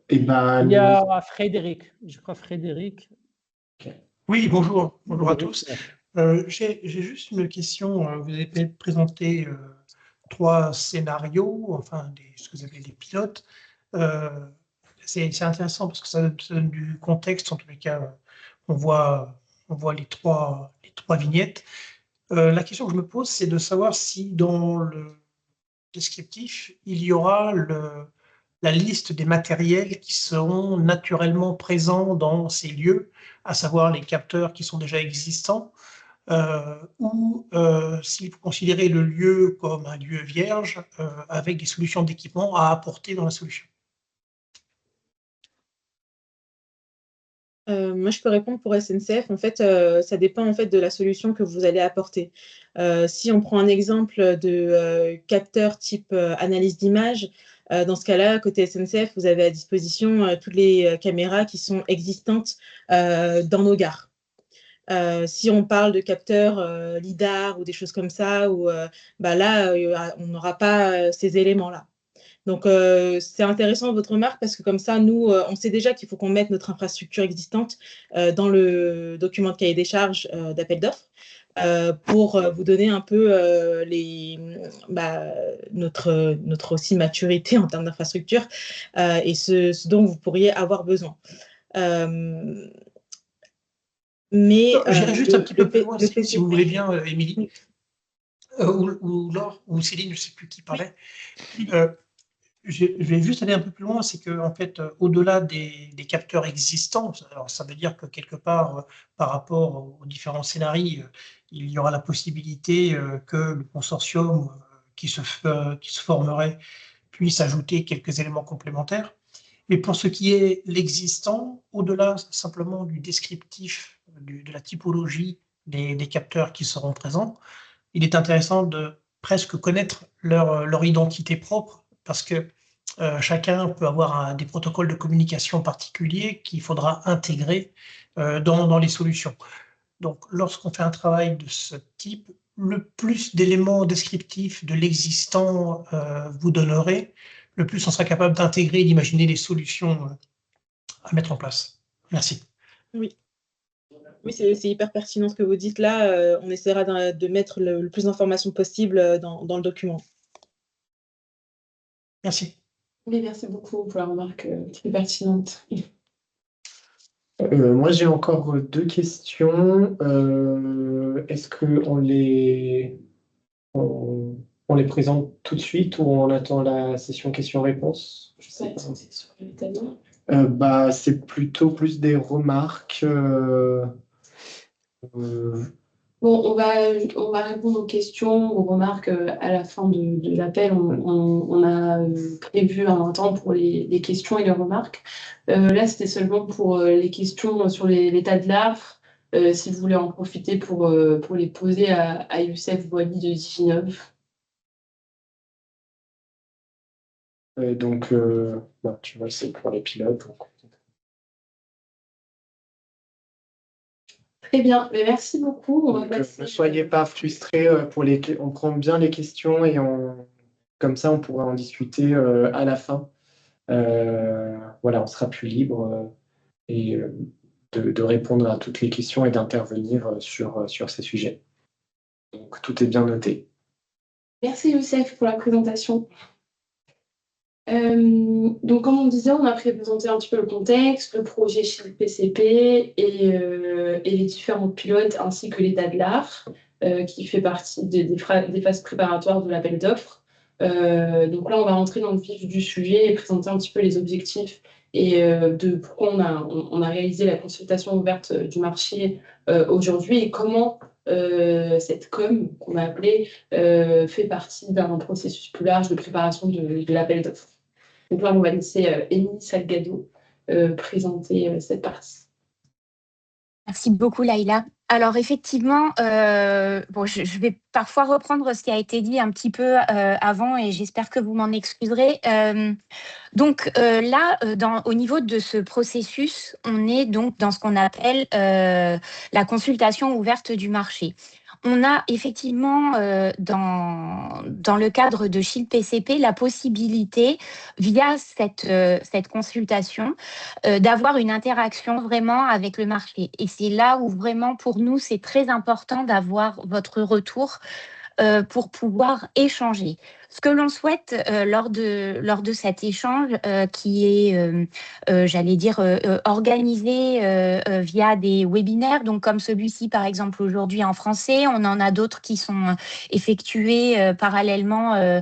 [SPEAKER 5] Eh ben,
[SPEAKER 6] Il y a Frédéric, je crois Frédéric.
[SPEAKER 7] Oui, bonjour à tous. J'ai juste une question. Vous avez présenté 3 scénarios, enfin ce que vous appelez des pilotes. C'est intéressant parce que ça donne du contexte. En tous les cas, on voit les trois vignettes. La question que je me pose, c'est de savoir si dans le descriptif, il y aura la liste des matériels qui seront naturellement présents dans ces lieux, à savoir les capteurs qui sont déjà existants, ou si vous considérez le lieu comme un lieu vierge avec des solutions d'équipement à apporter dans la solution.
[SPEAKER 3] Moi, je peux répondre pour SNCF. En fait, ça dépend en fait de la solution que vous allez apporter. Si on prend un exemple de capteur type analyse d'image, dans ce cas-là, côté SNCF, vous avez à disposition toutes les caméras qui sont existantes dans nos gares. Si on parle de capteurs LIDAR ou des choses comme ça, là, on n'aura pas ces éléments-là. Donc, c'est intéressant votre remarque parce que comme ça, nous, on sait déjà qu'il faut qu'on mette notre infrastructure existante dans le document de cahier des charges d'appel d'offres pour vous donner un peu notre aussi maturité en termes d'infrastructure et ce dont vous pourriez avoir besoin. Mais
[SPEAKER 7] j'irai juste un petit peu plus loin, si vous voulez bien, Émilie, ou Laure, ou Céline, je ne sais plus qui parlait. Je vais juste aller un peu plus loin, c'est que en fait, au-delà des capteurs existants, alors ça veut dire que quelque part, par rapport aux différents scénarios, il y aura la possibilité que le consortium qui se formerait puisse ajouter quelques éléments complémentaires. Mais pour ce qui est l'existant, au-delà simplement du descriptif, de la typologie des capteurs qui seront présents, il est intéressant de presque connaître leur identité propre parce que chacun peut avoir des protocoles de communication particuliers qu'il faudra intégrer dans les solutions. Donc, lorsqu'on fait un travail de ce type, le plus d'éléments descriptifs de l'existant vous donnerez, le plus on sera capable d'intégrer et d'imaginer les solutions à mettre en place. Merci.
[SPEAKER 3] Oui. Oui, c'est hyper pertinent ce que vous dites là. On essaiera de mettre le plus d'informations possible dans le document.
[SPEAKER 7] Merci.
[SPEAKER 1] Oui, merci beaucoup pour la remarque très pertinente.
[SPEAKER 5] Moi, j'ai encore 2 questions. Est-ce qu'on on les présente tout de suite ou on attend la session questions-réponses? Je sais pas.
[SPEAKER 1] C'est sur l'italien.
[SPEAKER 5] C'est plutôt plus des remarques.
[SPEAKER 1] Bon, on va répondre aux questions, aux remarques à la fin de l'appel. On a prévu un temps pour les questions et les remarques. Là, c'était seulement pour les questions sur l'état de l'art. Si vous voulez en profiter pour les poser à Youssef Boili de Diginov.
[SPEAKER 5] Tu vois, c'est pour les pilotes.
[SPEAKER 1] Très bien, mais merci beaucoup. On va passer,
[SPEAKER 5] ne soyez pas frustrés on prend bien les questions et comme ça on pourra en discuter à la fin. Voilà, on sera plus libre et de répondre à toutes les questions et d'intervenir sur ces sujets. Donc, tout est bien noté.
[SPEAKER 1] Merci Youssef pour la présentation. Donc, comme on disait, on a présenté un petit peu le contexte, le projet chez le PCP et les différents pilotes ainsi que l'état de l'art qui fait partie des phases préparatoires de l'appel d'offres. Donc là, on va rentrer dans le vif du sujet et présenter un petit peu les objectifs et de pourquoi on a réalisé la consultation ouverte du marché aujourd'hui et comment cette com qu'on a appelée fait partie d'un processus plus large de préparation de l'appel d'offres. Donc là, on va laisser Émilie Salgado présenter cette partie.
[SPEAKER 4] Merci beaucoup, Laïla. Alors effectivement, bon, je vais parfois reprendre ce qui a été dit un petit peu avant et j'espère que vous m'en excuserez. Donc là, au niveau de ce processus, on est donc dans ce qu'on appelle la consultation ouverte du marché. On a effectivement dans le cadre de Shield PCP la possibilité, via cette consultation, d'avoir une interaction vraiment avec le marché. Et c'est là où vraiment pour nous, c'est très important d'avoir votre retour pour pouvoir échanger. Ce que l'on souhaite lors de cet échange qui est, j'allais dire, organisé via des webinaires, donc comme celui-ci par exemple aujourd'hui en français, on en a d'autres qui sont effectués parallèlement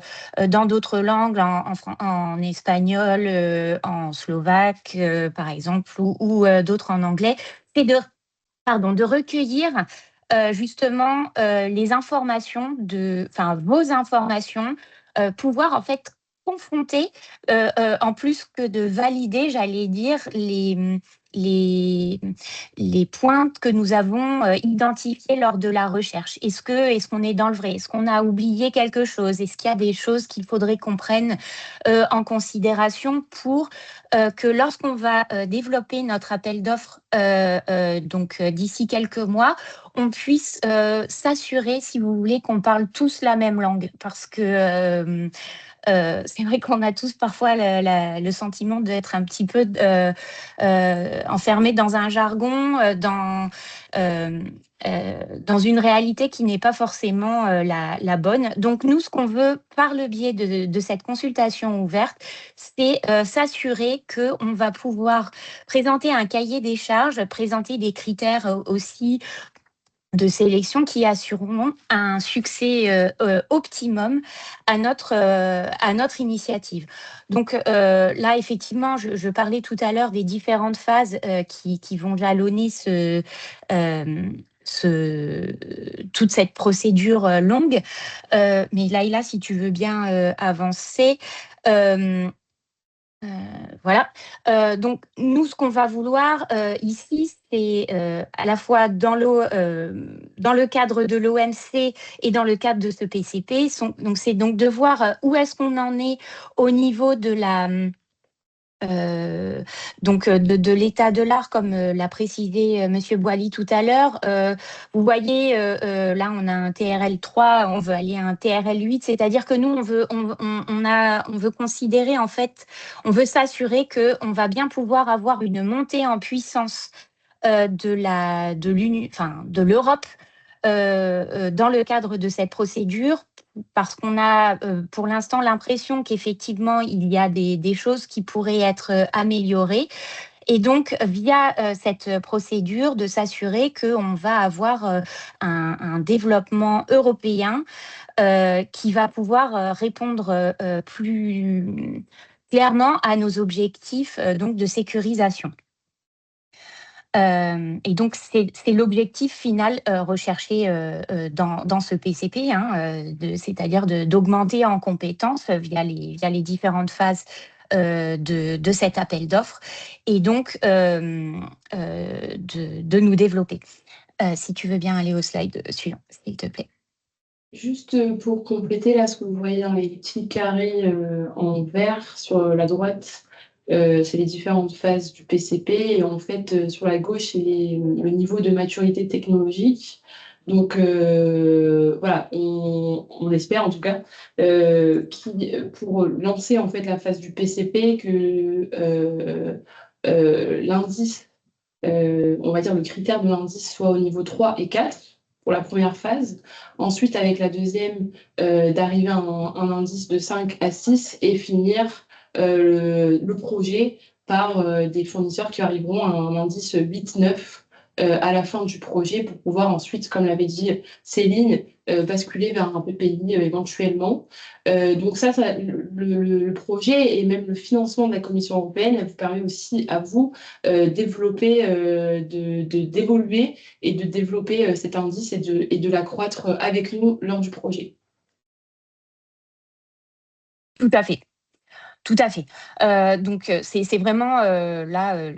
[SPEAKER 4] dans d'autres langues, en espagnol, en slovaque par exemple, ou d'autres en anglais, c'est de recueillir justement les informations, vos informations, pouvoir en fait confronter, en plus que de valider, j'allais dire, les points que nous avons identifiés lors de la recherche. Est-ce qu'on est dans le vrai? Est-ce qu'on a oublié quelque chose? Est-ce qu'il y a des choses qu'il faudrait qu'on prenne en considération pour que lorsqu'on va développer notre appel d'offres donc d'ici quelques mois, on puisse s'assurer, si vous voulez, qu'on parle tous la même langue, parce que c'est vrai qu'on a tous parfois le sentiment d'être un petit peu enfermé dans un jargon, dans une réalité qui n'est pas forcément la bonne. Donc nous, ce qu'on veut par le biais de cette consultation ouverte, c'est s'assurer qu'on va pouvoir présenter un cahier des charges, présenter des critères aussi de sélection qui assureront un succès optimum à notre initiative. Donc là, effectivement, je parlais tout à l'heure des différentes phases qui vont jalonner toute cette procédure longue. Mais Laïla, si tu veux bien avancer. Voilà. Donc, nous, ce qu'on va vouloir ici, c'est à la fois dans le cadre de l'OMC et dans le cadre de ce PCP, c'est donc de voir où est-ce qu'on en est au niveau de de l'état de l'art, comme l'a précisé Monsieur Boily tout à l'heure. Vous voyez, là, on a un TRL 3, on veut aller à un TRL 8, c'est-à-dire que nous, on veut considérer, en fait, on veut s'assurer qu'on va bien pouvoir avoir une montée en puissance de l'Europe dans le cadre de cette procédure, parce qu'on a pour l'instant l'impression qu'effectivement, il y a des choses qui pourraient être améliorées. Et donc, via cette procédure, de s'assurer qu'on va avoir un développement européen qui va pouvoir répondre plus clairement à nos objectifs donc de sécurisation. Et donc, c'est l'objectif final recherché dans ce PCP, c'est-à-dire d'augmenter en compétences via les différentes phases de cet appel d'offres et donc de nous développer. Si tu veux bien aller au slide suivant, s'il te plaît.
[SPEAKER 1] Juste pour compléter, là, ce que vous voyez dans les petits carrés en vert sur la droite, c'est les différentes phases du PCP. Et en fait, sur la gauche, c'est le niveau de maturité technologique. Donc, voilà, on espère en tout cas pour lancer en fait la phase du PCP que l'indice on va dire, le critère de l'indice soit au niveau 3 et 4 pour la première phase. Ensuite, avec la deuxième, d'arriver à un indice de 5 à 6 et finir le projet par des fournisseurs qui arriveront à un indice 8-9 à la fin du projet pour pouvoir ensuite, comme l'avait dit Céline, basculer vers un PPI éventuellement. Donc le projet et même le financement de la Commission européenne, elle vous permet aussi à vous d'évoluer et de développer cet indice et de l'accroître avec nous lors du projet.
[SPEAKER 4] Tout à fait. Tout à fait. Donc, c'est vraiment là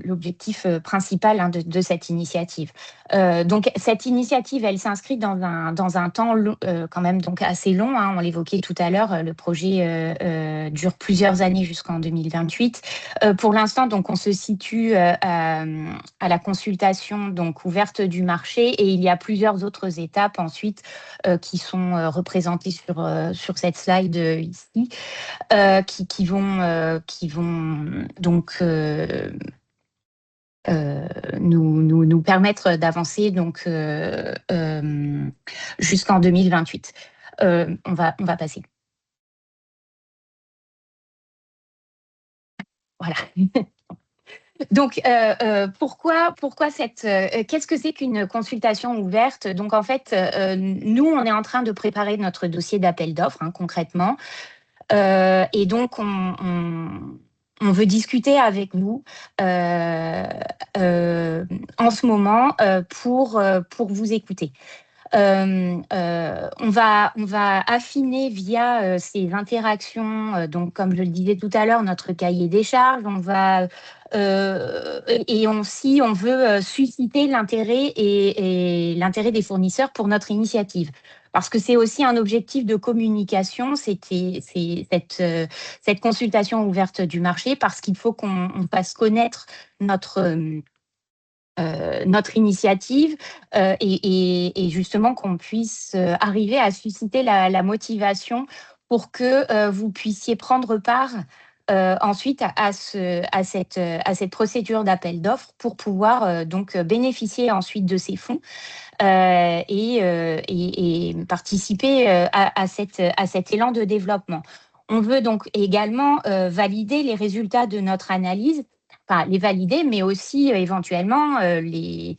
[SPEAKER 4] l'objectif principal hein, de cette initiative. Donc, cette initiative, elle s'inscrit dans un temps quand même donc assez long. Hein, on l'évoquait tout à l'heure. Le projet dure plusieurs années jusqu'en 2028. Pour l'instant, donc, on se situe à la consultation donc ouverte du marché et il y a plusieurs autres étapes ensuite qui sont représentées sur cette slide ici. Qui vont donc nous permettre d'avancer donc jusqu'en 2028. On va passer. Voilà. Donc, pourquoi qu'est-ce que c'est qu'une consultation ouverte? Donc, en fait, nous, on est en train de préparer notre dossier d'appel d'offres, hein, concrètement. Et donc, on veut discuter avec vous en ce moment pour vous écouter. On va affiner via ces interactions, donc comme je le disais tout à l'heure, notre cahier des charges. Et on veut susciter l'intérêt et l'intérêt des fournisseurs pour notre initiative. Parce que c'est aussi un objectif de communication, c'est cette consultation ouverte du marché, parce qu'il faut qu'on fasse connaître notre initiative et justement qu'on puisse arriver à susciter la motivation pour que vous puissiez prendre part ensuite à cette procédure d'appel d'offres pour pouvoir donc bénéficier ensuite de ces fonds et participer à cet élan de développement. On veut donc également valider les résultats de notre analyse, enfin les valider, mais aussi éventuellement les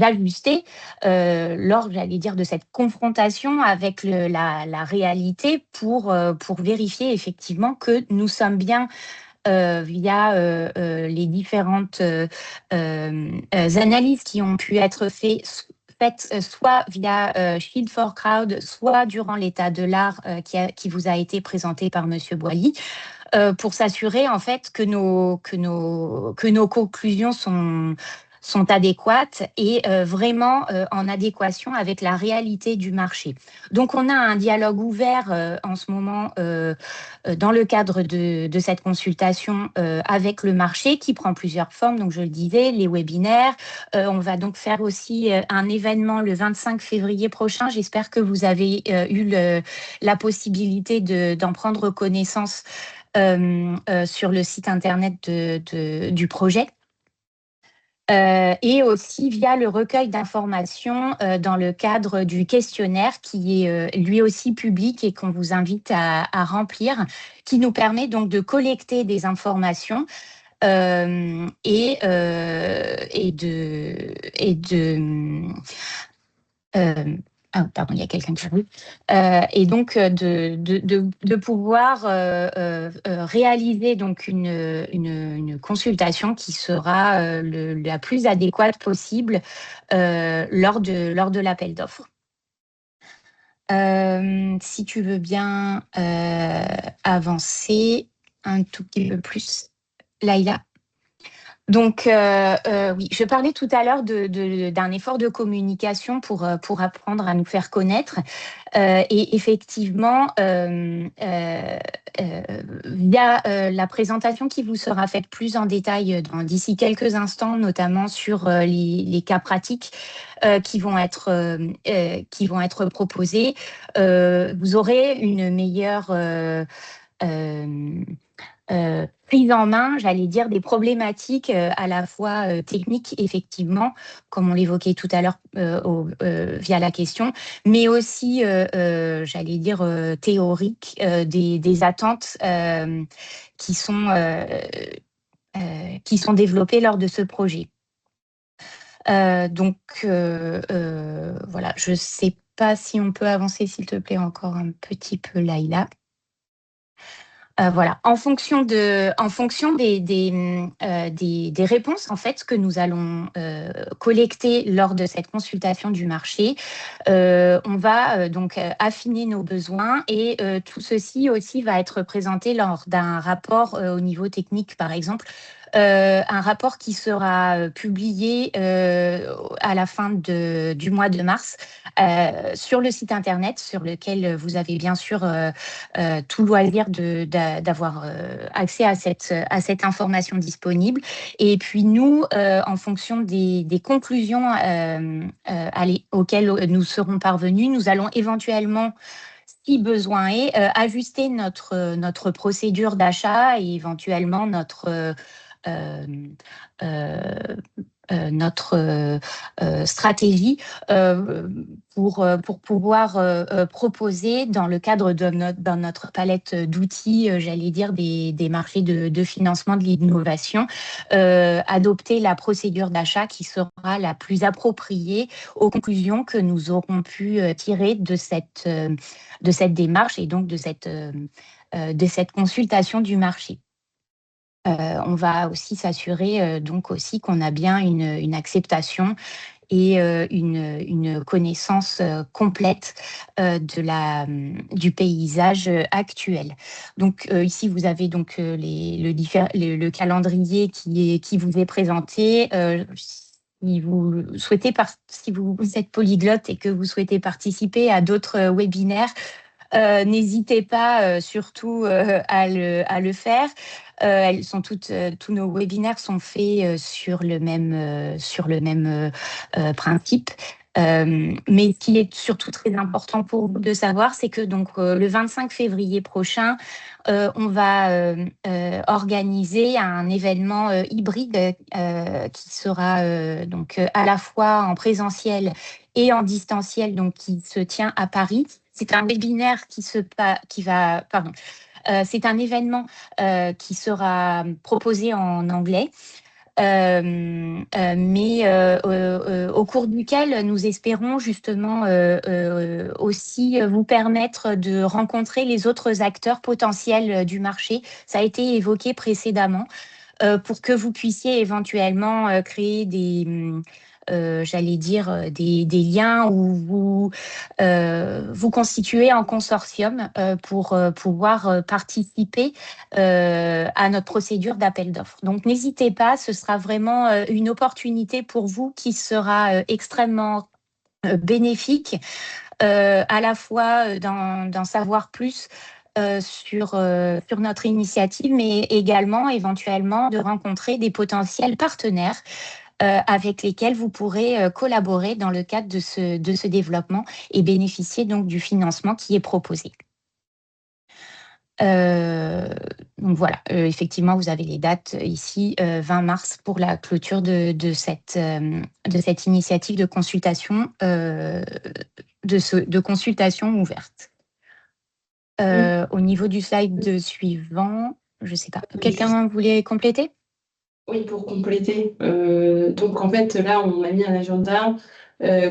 [SPEAKER 4] ajuster lors, j'allais dire, de cette confrontation avec la réalité pour vérifier effectivement que nous sommes bien via les différentes analyses qui ont pu être faites soit via Shield for Crowd, soit durant l'état de l'art qui vous a été présenté par Monsieur Boilly, pour s'assurer en fait que nos conclusions sont adéquates et vraiment en adéquation avec la réalité du marché. Donc, on a un dialogue ouvert en ce moment dans le cadre de cette consultation avec le marché qui prend plusieurs formes. Donc, je le disais, les webinaires. On va donc faire aussi un événement le 25 février prochain. J'espère que vous avez eu la possibilité d'en prendre connaissance sur le site internet du projet. Et aussi via le recueil d'informations dans le cadre du questionnaire qui est lui aussi public et qu'on vous invite à remplir, qui nous permet donc de collecter des informations et pardon, il y a quelqu'un qui arrive. Et donc de pouvoir réaliser donc une consultation qui sera la plus adéquate possible lors de l'appel d'offres. Si tu veux bien avancer un tout petit peu plus, Laïla. Donc, oui, je parlais tout à l'heure d'un effort de communication pour apprendre à nous faire connaître. Et effectivement, via la présentation qui vous sera faite plus en détail d'ici quelques instants, notamment sur les cas pratiques qui vont être proposés, vous aurez une meilleure prise en main, j'allais dire, des problématiques à la fois techniques, effectivement, comme on l'évoquait tout à l'heure via la question, mais aussi, j'allais dire, théoriques, des attentes qui sont développées lors de ce projet. Donc, voilà, je ne sais pas si on peut avancer, s'il te plaît, encore un petit peu, Laïla. Voilà, en fonction des réponses en fait que nous allons collecter lors de cette consultation du marché, on va donc affiner nos besoins et tout ceci aussi va être présenté lors d'un rapport au niveau technique, par exemple. Un rapport qui sera publié à la fin du mois de mars sur le site internet, sur lequel vous avez bien sûr tout loisir d'avoir accès à cette information disponible. Et puis nous, en fonction des conclusions auxquelles nous serons parvenus, nous allons éventuellement, si besoin est, ajuster notre procédure d'achat et éventuellement notre stratégie pour pouvoir proposer dans le cadre de notre palette d'outils, j'allais dire, des marchés de financement de l'innovation, adopter la procédure d'achat qui sera la plus appropriée aux conclusions que nous aurons pu tirer de cette démarche et donc de cette consultation du marché. On va aussi s'assurer donc aussi qu'on a bien une acceptation et une connaissance complète du paysage actuel. Donc ici vous avez donc le calendrier qui vous est présenté. Si vous êtes polyglotte et que vous souhaitez participer à d'autres webinaires, n'hésitez pas surtout à le faire. Tous nos webinaires sont faits sur le même principe. Mais ce qui est surtout très important pour vous de savoir, c'est que donc le 25 février prochain, on va organiser un événement hybride qui sera donc à la fois en présentiel et en distanciel, donc qui se tient à Paris. C'est un webinaire c'est un événement qui sera proposé en anglais, mais au cours duquel nous espérons justement aussi vous permettre de rencontrer les autres acteurs potentiels du marché. Ça a été évoqué précédemment, pour que vous puissiez éventuellement créer j'allais dire, des liens où vous constituez en consortium pour pouvoir participer à notre procédure d'appel d'offres. Donc, n'hésitez pas, ce sera vraiment une opportunité pour vous qui sera extrêmement bénéfique, à la fois d'en savoir plus sur notre initiative, mais également éventuellement de rencontrer des potentiels partenaires avec lesquels vous pourrez collaborer dans le cadre de ce développement et bénéficier donc du financement qui est proposé. Donc voilà, effectivement, vous avez les dates ici, 20 mars pour la clôture de cette initiative de consultation, de consultation ouverte. Au niveau du slide suivant, je ne sais pas, quelqu'un voulait compléter ?
[SPEAKER 1] Oui, pour compléter. Donc, en fait, là, on a mis un agenda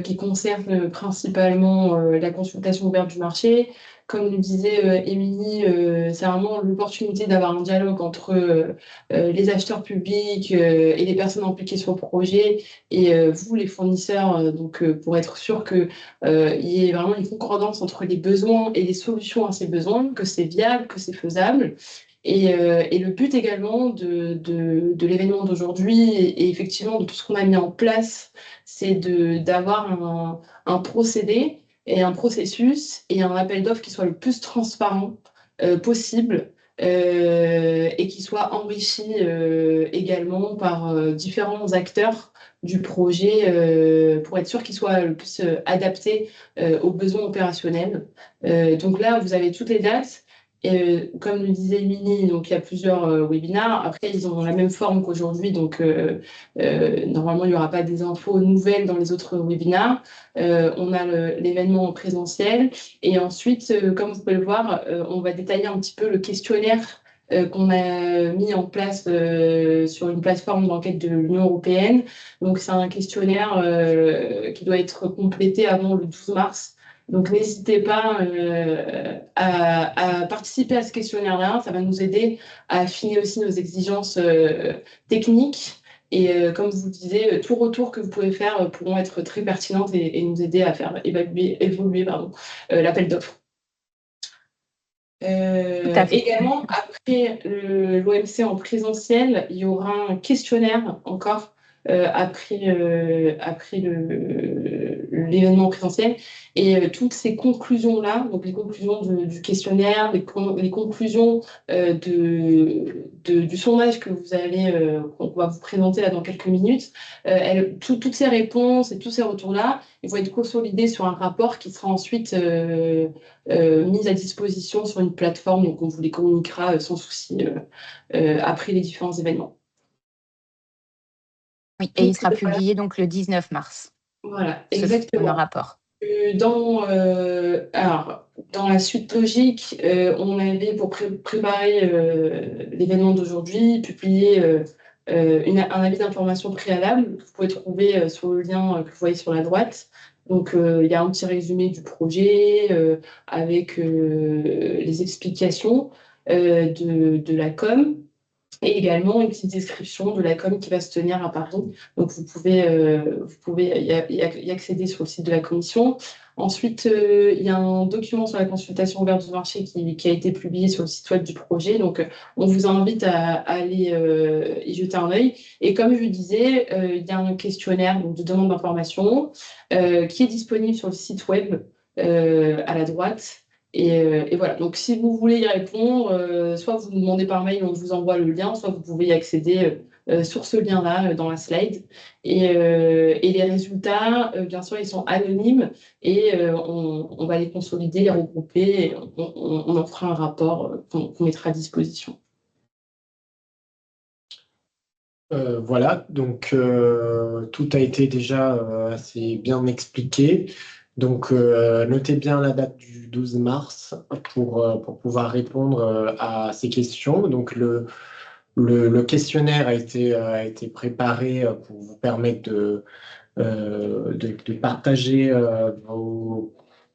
[SPEAKER 1] qui concerne principalement la consultation ouverte du marché. Comme nous disait Émilie, c'est vraiment l'opportunité d'avoir un dialogue entre les acheteurs publics et les personnes impliquées sur le projet et vous, les fournisseurs, donc pour être sûr qu'il y ait vraiment une concordance entre les besoins et les solutions à ces besoins, que c'est viable, que c'est faisable. Et le but également de l'événement d'aujourd'hui et effectivement de tout ce qu'on a mis en place, c'est d'avoir un procédé et un processus et un appel d'offres qui soit le plus transparent possible et qui soit enrichi également par différents acteurs du projet pour être sûr qu'il soit le plus adapté aux besoins opérationnels. Donc là, vous avez toutes les dates. Comme le disait Émilie, donc il y a plusieurs webinaires. Après, ils ont la même forme qu'aujourd'hui, donc normalement, il n'y aura pas des infos nouvelles dans les autres webinaires. On a l'événement en présentiel. Et ensuite, comme vous pouvez le voir, on va détailler un petit peu le questionnaire qu'on a mis en place sur une plateforme d'enquête de l'Union européenne. Donc, c'est un questionnaire qui doit être complété avant le 12 mars. Donc, n'hésitez pas à participer à ce questionnaire-là. Ça va nous aider à affiner aussi nos exigences techniques. Et comme je vous disais, tout retour que vous pouvez faire pourront être très pertinentes et nous aider à faire évoluer l'appel d'offres. Également, après l'OMC en présentiel, il y aura un questionnaire encore après l'événement présentiel. Et toutes ces conclusions-là, donc les conclusions du questionnaire, les conclusions du sondage que qu'on va vous présenter là dans quelques minutes, toutes ces réponses et tous ces retours-là, ils vont être consolidés sur un rapport qui sera ensuite mis à disposition sur une plateforme, donc on vous les communiquera sans souci après les différents événements.
[SPEAKER 4] Oui, et il sera publié donc le 19 mars.
[SPEAKER 1] Voilà, exactement.
[SPEAKER 4] Le rapport.
[SPEAKER 1] Dans la suite logique, on avait pour préparer l'événement d'aujourd'hui, publié un avis d'information préalable que vous pouvez trouver sur le lien que vous voyez sur la droite. Donc, il y a un petit résumé du projet avec les explications de la com et également une petite description de la com qui va se tenir à Paris. Donc, vous pouvez y accéder sur le site de la commission. Ensuite, il y a un document sur la consultation ouverte du marché qui a été publié sur le site web du projet. Donc, on vous invite à aller y jeter un œil. Et comme je le disais, il y a un questionnaire donc, de demande d'information qui est disponible sur le site web à la droite. Et voilà, donc si vous voulez y répondre, soit vous nous demandez par mail, on vous envoie le lien, soit vous pouvez y accéder sur ce lien-là dans la slide. Et les résultats, bien sûr, ils sont anonymes et on va les consolider, les regrouper, et on en fera un rapport qu'on mettra à disposition.
[SPEAKER 5] Voilà, donc tout a été déjà assez bien expliqué. Donc, notez bien la date du 12 mars pour pouvoir répondre à ces questions. Donc, le questionnaire a été préparé pour vous permettre de partager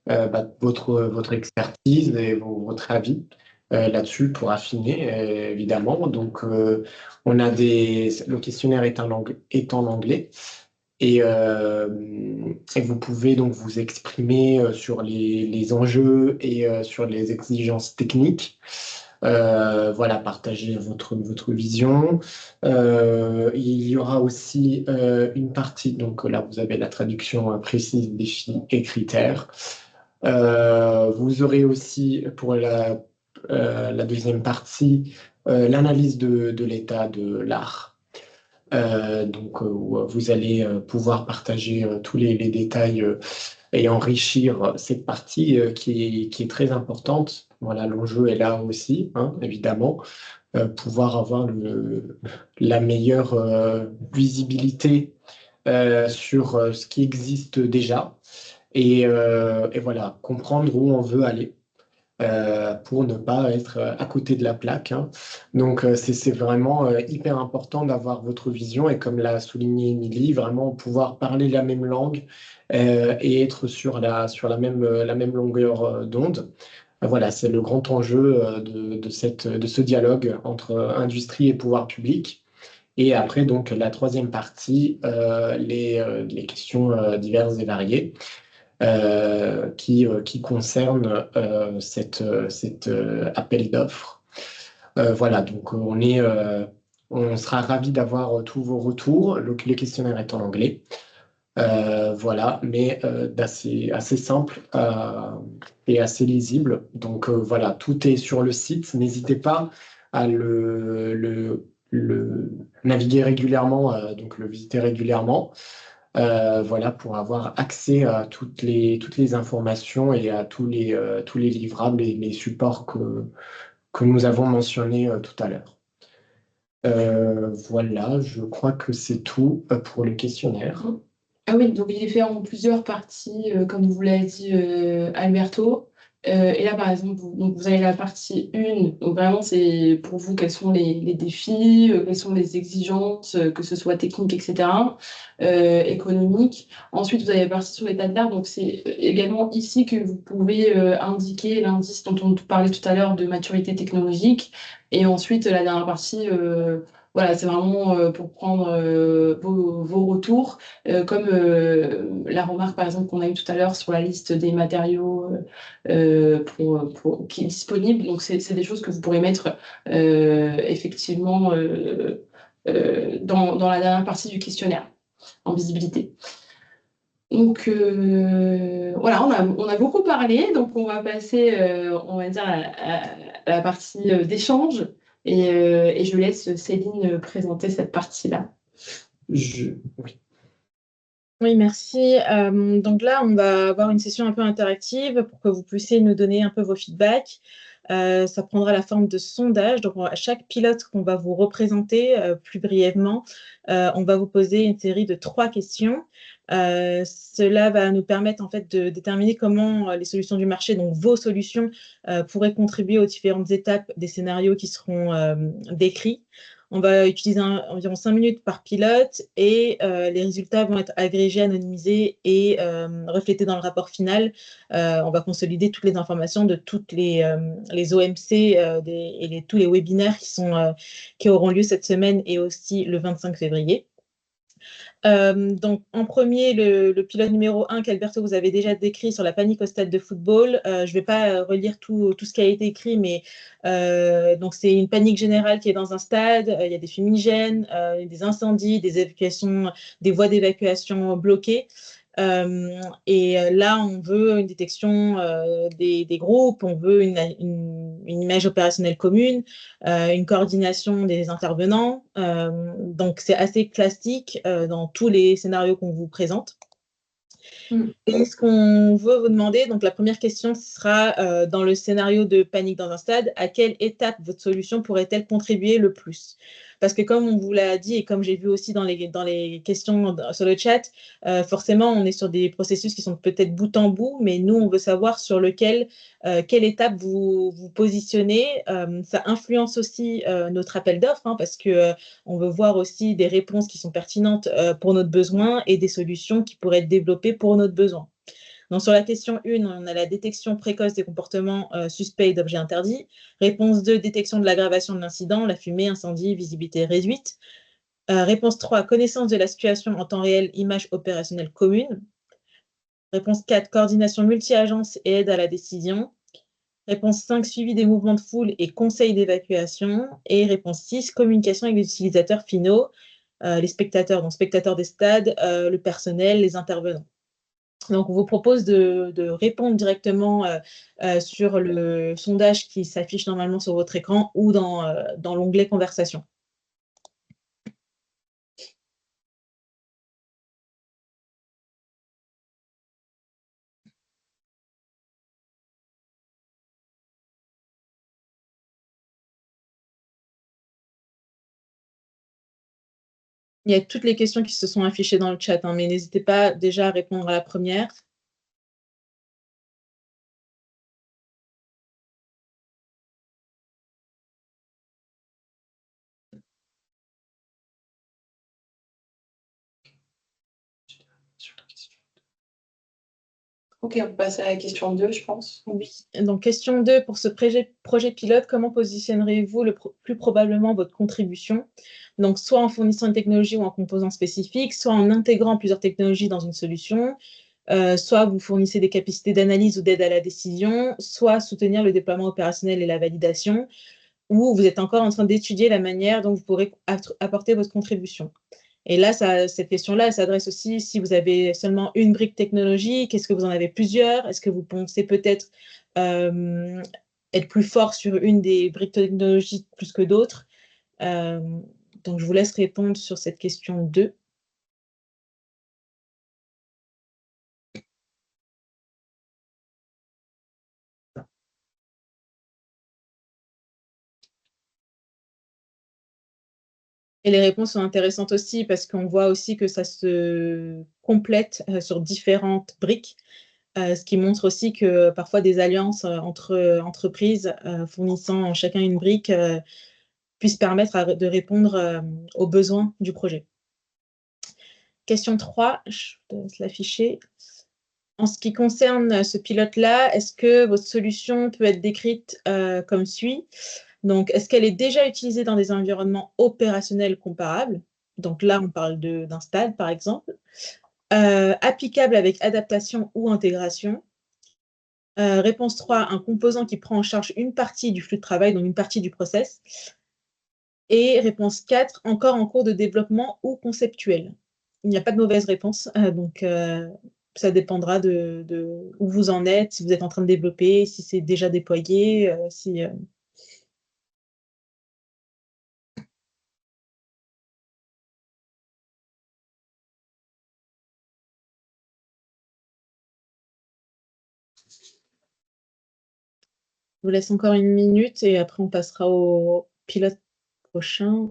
[SPEAKER 5] votre expertise et votre avis là-dessus pour affiner, évidemment. Donc, le questionnaire est en anglais. Et vous pouvez donc vous exprimer sur les enjeux et sur les exigences techniques. Voilà, partager votre vision. Il y aura aussi une partie, donc là vous avez la traduction précise défis et critères. Vous aurez aussi pour la deuxième partie l'analyse de l'état de l'art. Donc, vous allez pouvoir partager tous les détails et enrichir cette partie qui est très importante. Voilà, l'enjeu est là aussi, hein, évidemment. Pouvoir avoir la meilleure visibilité sur ce qui existe déjà et voilà, comprendre où on veut aller. Pour ne pas être à côté de la plaque. Hein. Donc, c'est vraiment hyper important d'avoir votre vision et comme l'a souligné Émilie, vraiment pouvoir parler la même langue et être sur la même longueur d'onde. Voilà, c'est le grand enjeu de ce dialogue entre industrie et pouvoir public. Et après, donc, la troisième partie, les questions diverses et variées. Qui concerne cet appel d'offres. Voilà, donc on sera ravis d'avoir tous vos retours. Le questionnaire est en anglais. Voilà, mais assez simple et assez lisible. Donc voilà, tout est sur le site. N'hésitez pas à le naviguer régulièrement, donc le visiter régulièrement. voilà, pour avoir accès à toutes les informations et à tous les livrables et les supports que nous avons mentionnés tout à l'heure. Voilà, je crois que c'est tout pour le questionnaire.
[SPEAKER 1] Ah oui, donc il est fait en plusieurs parties, comme vous l'avez dit Alberto. Et là, par exemple, vous avez la partie 1, donc vraiment, c'est pour vous quels sont les défis, quelles sont les exigences, que ce soit techniques, etc., économiques. Ensuite, vous avez la partie sur l'état de l'art, donc c'est également ici que vous pouvez indiquer l'indice dont on parlait tout à l'heure de maturité technologique. Et ensuite, la dernière partie, voilà, c'est vraiment pour prendre vos retours. Comme la remarque, par exemple, qu'on a eue tout à l'heure sur la liste des matériaux qui est disponible. Donc, c'est des choses que vous pourrez mettre effectivement dans la dernière partie du questionnaire, en visibilité. Donc, voilà, on a beaucoup parlé. Donc, on va passer, on va dire, à la partie d'échange. Et je laisse Céline présenter cette partie-là.
[SPEAKER 5] Oui.
[SPEAKER 3] Oui, merci. Donc là, on va avoir une session un peu interactive pour que vous puissiez nous donner un peu vos feedbacks. Ça prendra la forme de sondage. Donc, à chaque pilote qu'on va vous représenter plus brièvement, on va vous poser une série de 3 questions. Cela va nous permettre en fait de déterminer comment les solutions du marché, donc vos solutions, pourraient contribuer aux différentes étapes des scénarios qui seront décrits. On va utiliser environ 5 minutes par pilote et les résultats vont être agrégés, anonymisés et reflétés dans le rapport final. On va consolider toutes les informations de toutes les OMC et tous les webinaires qui auront lieu cette semaine et aussi le 25 février. Donc, en premier, le pilote numéro 1 qu'Alberto vous avez déjà décrit sur la panique au stade de football. Je ne vais pas relire tout ce qui a été écrit, mais donc c'est une panique générale qui est dans un stade. Il y a des fumigènes, des incendies, des évacuations, des voies d'évacuation bloquées. Et là, on veut une détection des groupes, on veut une image opérationnelle commune, une coordination des intervenants. Donc, c'est assez classique dans tous les scénarios qu'on vous présente. Et ce qu'on veut vous demander, donc la première question sera dans le scénario de panique dans un stade, à quelle étape votre solution pourrait-elle contribuer le plus? Parce que comme on vous l'a dit et comme j'ai vu aussi dans les questions sur le chat, forcément, on est sur des processus qui sont peut-être bout en bout, mais nous, on veut savoir sur quelle étape vous vous positionnez. Ça influence aussi notre appel d'offres, hein, parce que on veut voir aussi des réponses qui sont pertinentes pour notre besoin et des solutions qui pourraient être développées pour notre besoin. Donc, sur la question 1, on a la détection précoce des comportements suspects d'objets interdits. Réponse 2, détection de l'aggravation de l'incident, la fumée, incendie, visibilité réduite. Réponse 3, connaissance de la situation en temps réel, image opérationnelle commune. Réponse 4, coordination multi-agence et aide à la décision. Réponse 5, suivi des mouvements de foule et conseil d'évacuation. Et réponse 6, communication avec les utilisateurs finaux, les spectateurs, donc spectateurs des stades, le personnel, les intervenants. Donc, on vous propose de répondre directement sur le sondage qui s'affiche normalement sur votre écran ou dans l'onglet « Conversation ». Il y a toutes les questions qui se sont affichées dans le chat, hein, mais n'hésitez pas déjà à répondre à la première.
[SPEAKER 1] Ok, on passe à la question 2, je pense.
[SPEAKER 3] Oui, donc question 2, pour ce projet pilote, comment positionnerez-vous plus probablement votre contribution? Donc, soit en fournissant une technologie ou un composant spécifique, soit en intégrant plusieurs technologies dans une solution, soit vous fournissez des capacités d'analyse ou d'aide à la décision, soit soutenir le déploiement opérationnel et la validation, ou vous êtes encore en train d'étudier la manière dont vous pourrez apporter votre contribution. Et là, cette question-là, elle s'adresse aussi si vous avez seulement une brique technologique, est-ce que vous en avez plusieurs? Est-ce que vous pensez peut-être être plus fort sur une des briques technologiques plus que d'autres? Donc, je vous laisse répondre sur cette question 2. Et les réponses sont intéressantes aussi parce qu'on voit aussi que ça se complète sur différentes briques, ce qui montre aussi que parfois des alliances entre entreprises fournissant chacun une brique puissent permettre de répondre aux besoins du projet. Question 3, je te laisse l'afficher. En ce qui concerne ce pilote-là, est-ce que votre solution peut être décrite comme suit? Donc, est-ce qu'elle est déjà utilisée dans des environnements opérationnels comparables? Donc là, on parle d'un stade, par exemple. Applicable avec adaptation ou intégration. Réponse 3, un composant qui prend en charge une partie du flux de travail, donc une partie du process. Et réponse 4, encore en cours de développement ou conceptuel. Il n'y a pas de mauvaise réponse, donc ça dépendra de où vous en êtes, si vous êtes en train de développer, si c'est déjà déployé, si... Je vous laisse encore 1 minute et après on passera au pilote prochain.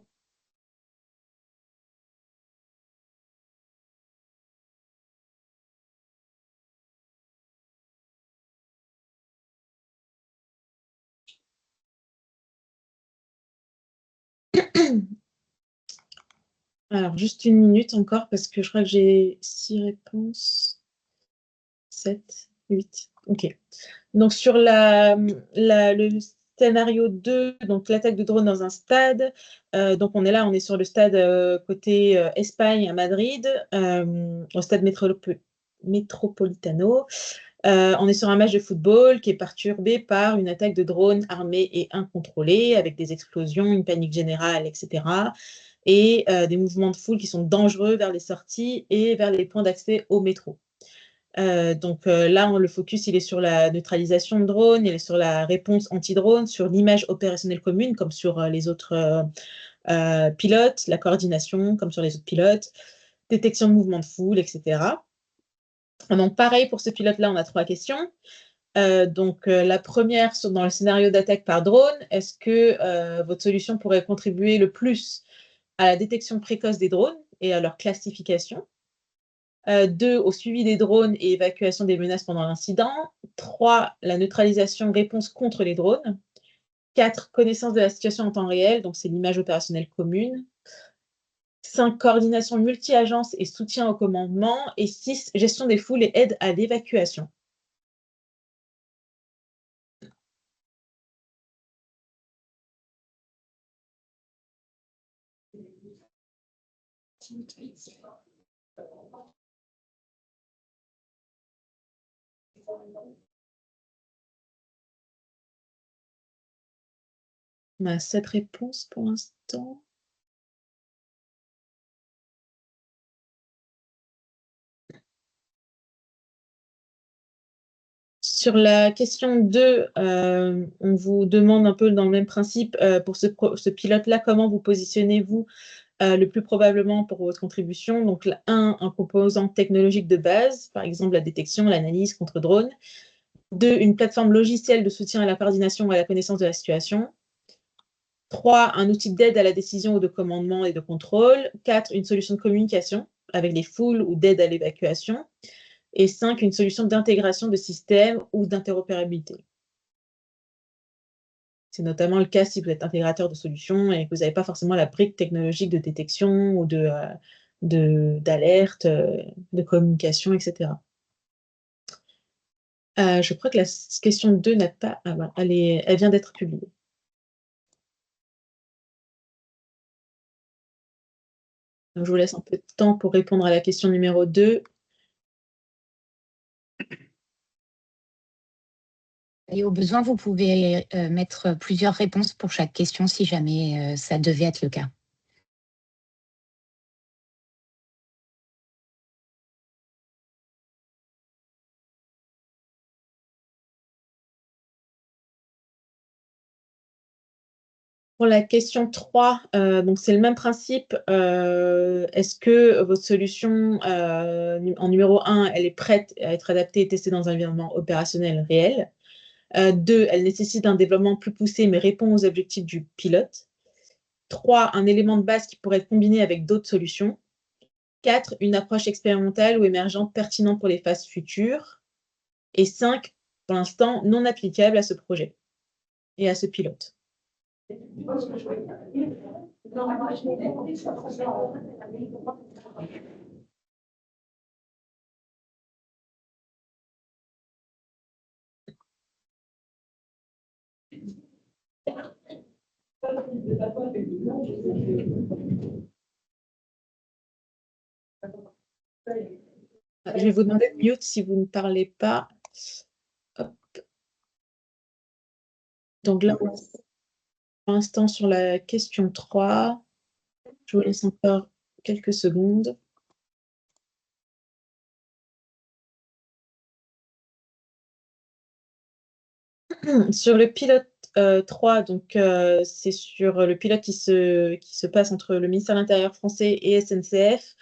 [SPEAKER 3] Alors, juste 1 minute encore parce que je crois que j'ai 6 réponses. 7, 8. OK. Donc, sur le scénario 2, donc l'attaque de drone dans un stade. Donc, on est sur le stade côté Espagne à Madrid, au stade Metropolitano. On est sur un match de football qui est perturbé par une attaque de drone armée et incontrôlée, avec des explosions, une panique générale, etc. Et des mouvements de foule qui sont dangereux vers les sorties et vers les points d'accès au métro. Donc là, le focus, il est sur la neutralisation de drones, il est sur la réponse anti-drone, sur l'image opérationnelle commune, comme sur les autres pilotes, la coordination, comme sur les autres pilotes, détection de mouvements de foule, etc. Donc pareil, pour ce pilote-là, on a 3 questions. La première, dans le scénario d'attaque par drone, est-ce que votre solution pourrait contribuer le plus à la détection précoce des drones et à leur classification? 2, au suivi des drones et évacuation des menaces pendant l'incident. 3, la neutralisation, réponse contre les drones. 4, connaissance de la situation en temps réel, donc c'est l'image opérationnelle commune. 5, coordination multi-agence et soutien au commandement. Et 6, gestion des foules et aide à l'évacuation. On a 7 réponses pour l'instant. Sur la question 2, on vous demande un peu dans le même principe, pour ce pilote-là, comment vous positionnez-vous le plus probablement pour votre contribution? Donc, 1, un composant technologique de base, par exemple la détection, l'analyse contre drone. 2, une plateforme logicielle de soutien à la coordination et à la connaissance de la situation. 3, un outil d'aide à la décision ou de commandement et de contrôle. 4, une solution de communication avec les foules ou d'aide à l'évacuation. Et 5, une solution d'intégration de système ou d'interopérabilité. C'est notamment le cas si vous êtes intégrateur de solutions et que vous n'avez pas forcément la brique technologique de détection ou d'alerte, de communication, etc. Je crois que la question 2 n'a pas... Ah ben, elle vient d'être publiée. Donc, je vous laisse un peu de temps pour répondre à la question numéro 2.
[SPEAKER 4] Et au besoin, vous pouvez mettre plusieurs réponses pour chaque question si jamais ça devait être le cas.
[SPEAKER 3] Pour la question 3, donc c'est le même principe. Est-ce que votre solution en numéro 1, elle est prête à être adaptée et testée dans un environnement opérationnel réel? 2, elle nécessite un développement plus poussé mais répond aux objectifs du pilote. 3, un élément de base qui pourrait être combiné avec d'autres solutions. 4, une approche expérimentale ou émergente pertinente pour les phases futures. Et 5, pour l'instant, non applicable à ce projet et à ce pilote. Je vais vous demander de mute si vous ne parlez pas. Hop. Donc là, pour l'instant, sur la question 3, je vous laisse encore quelques secondes. Sur le pilote 3, donc c'est sur le pilote qui se passe entre le ministère de l'Intérieur français et SNCF.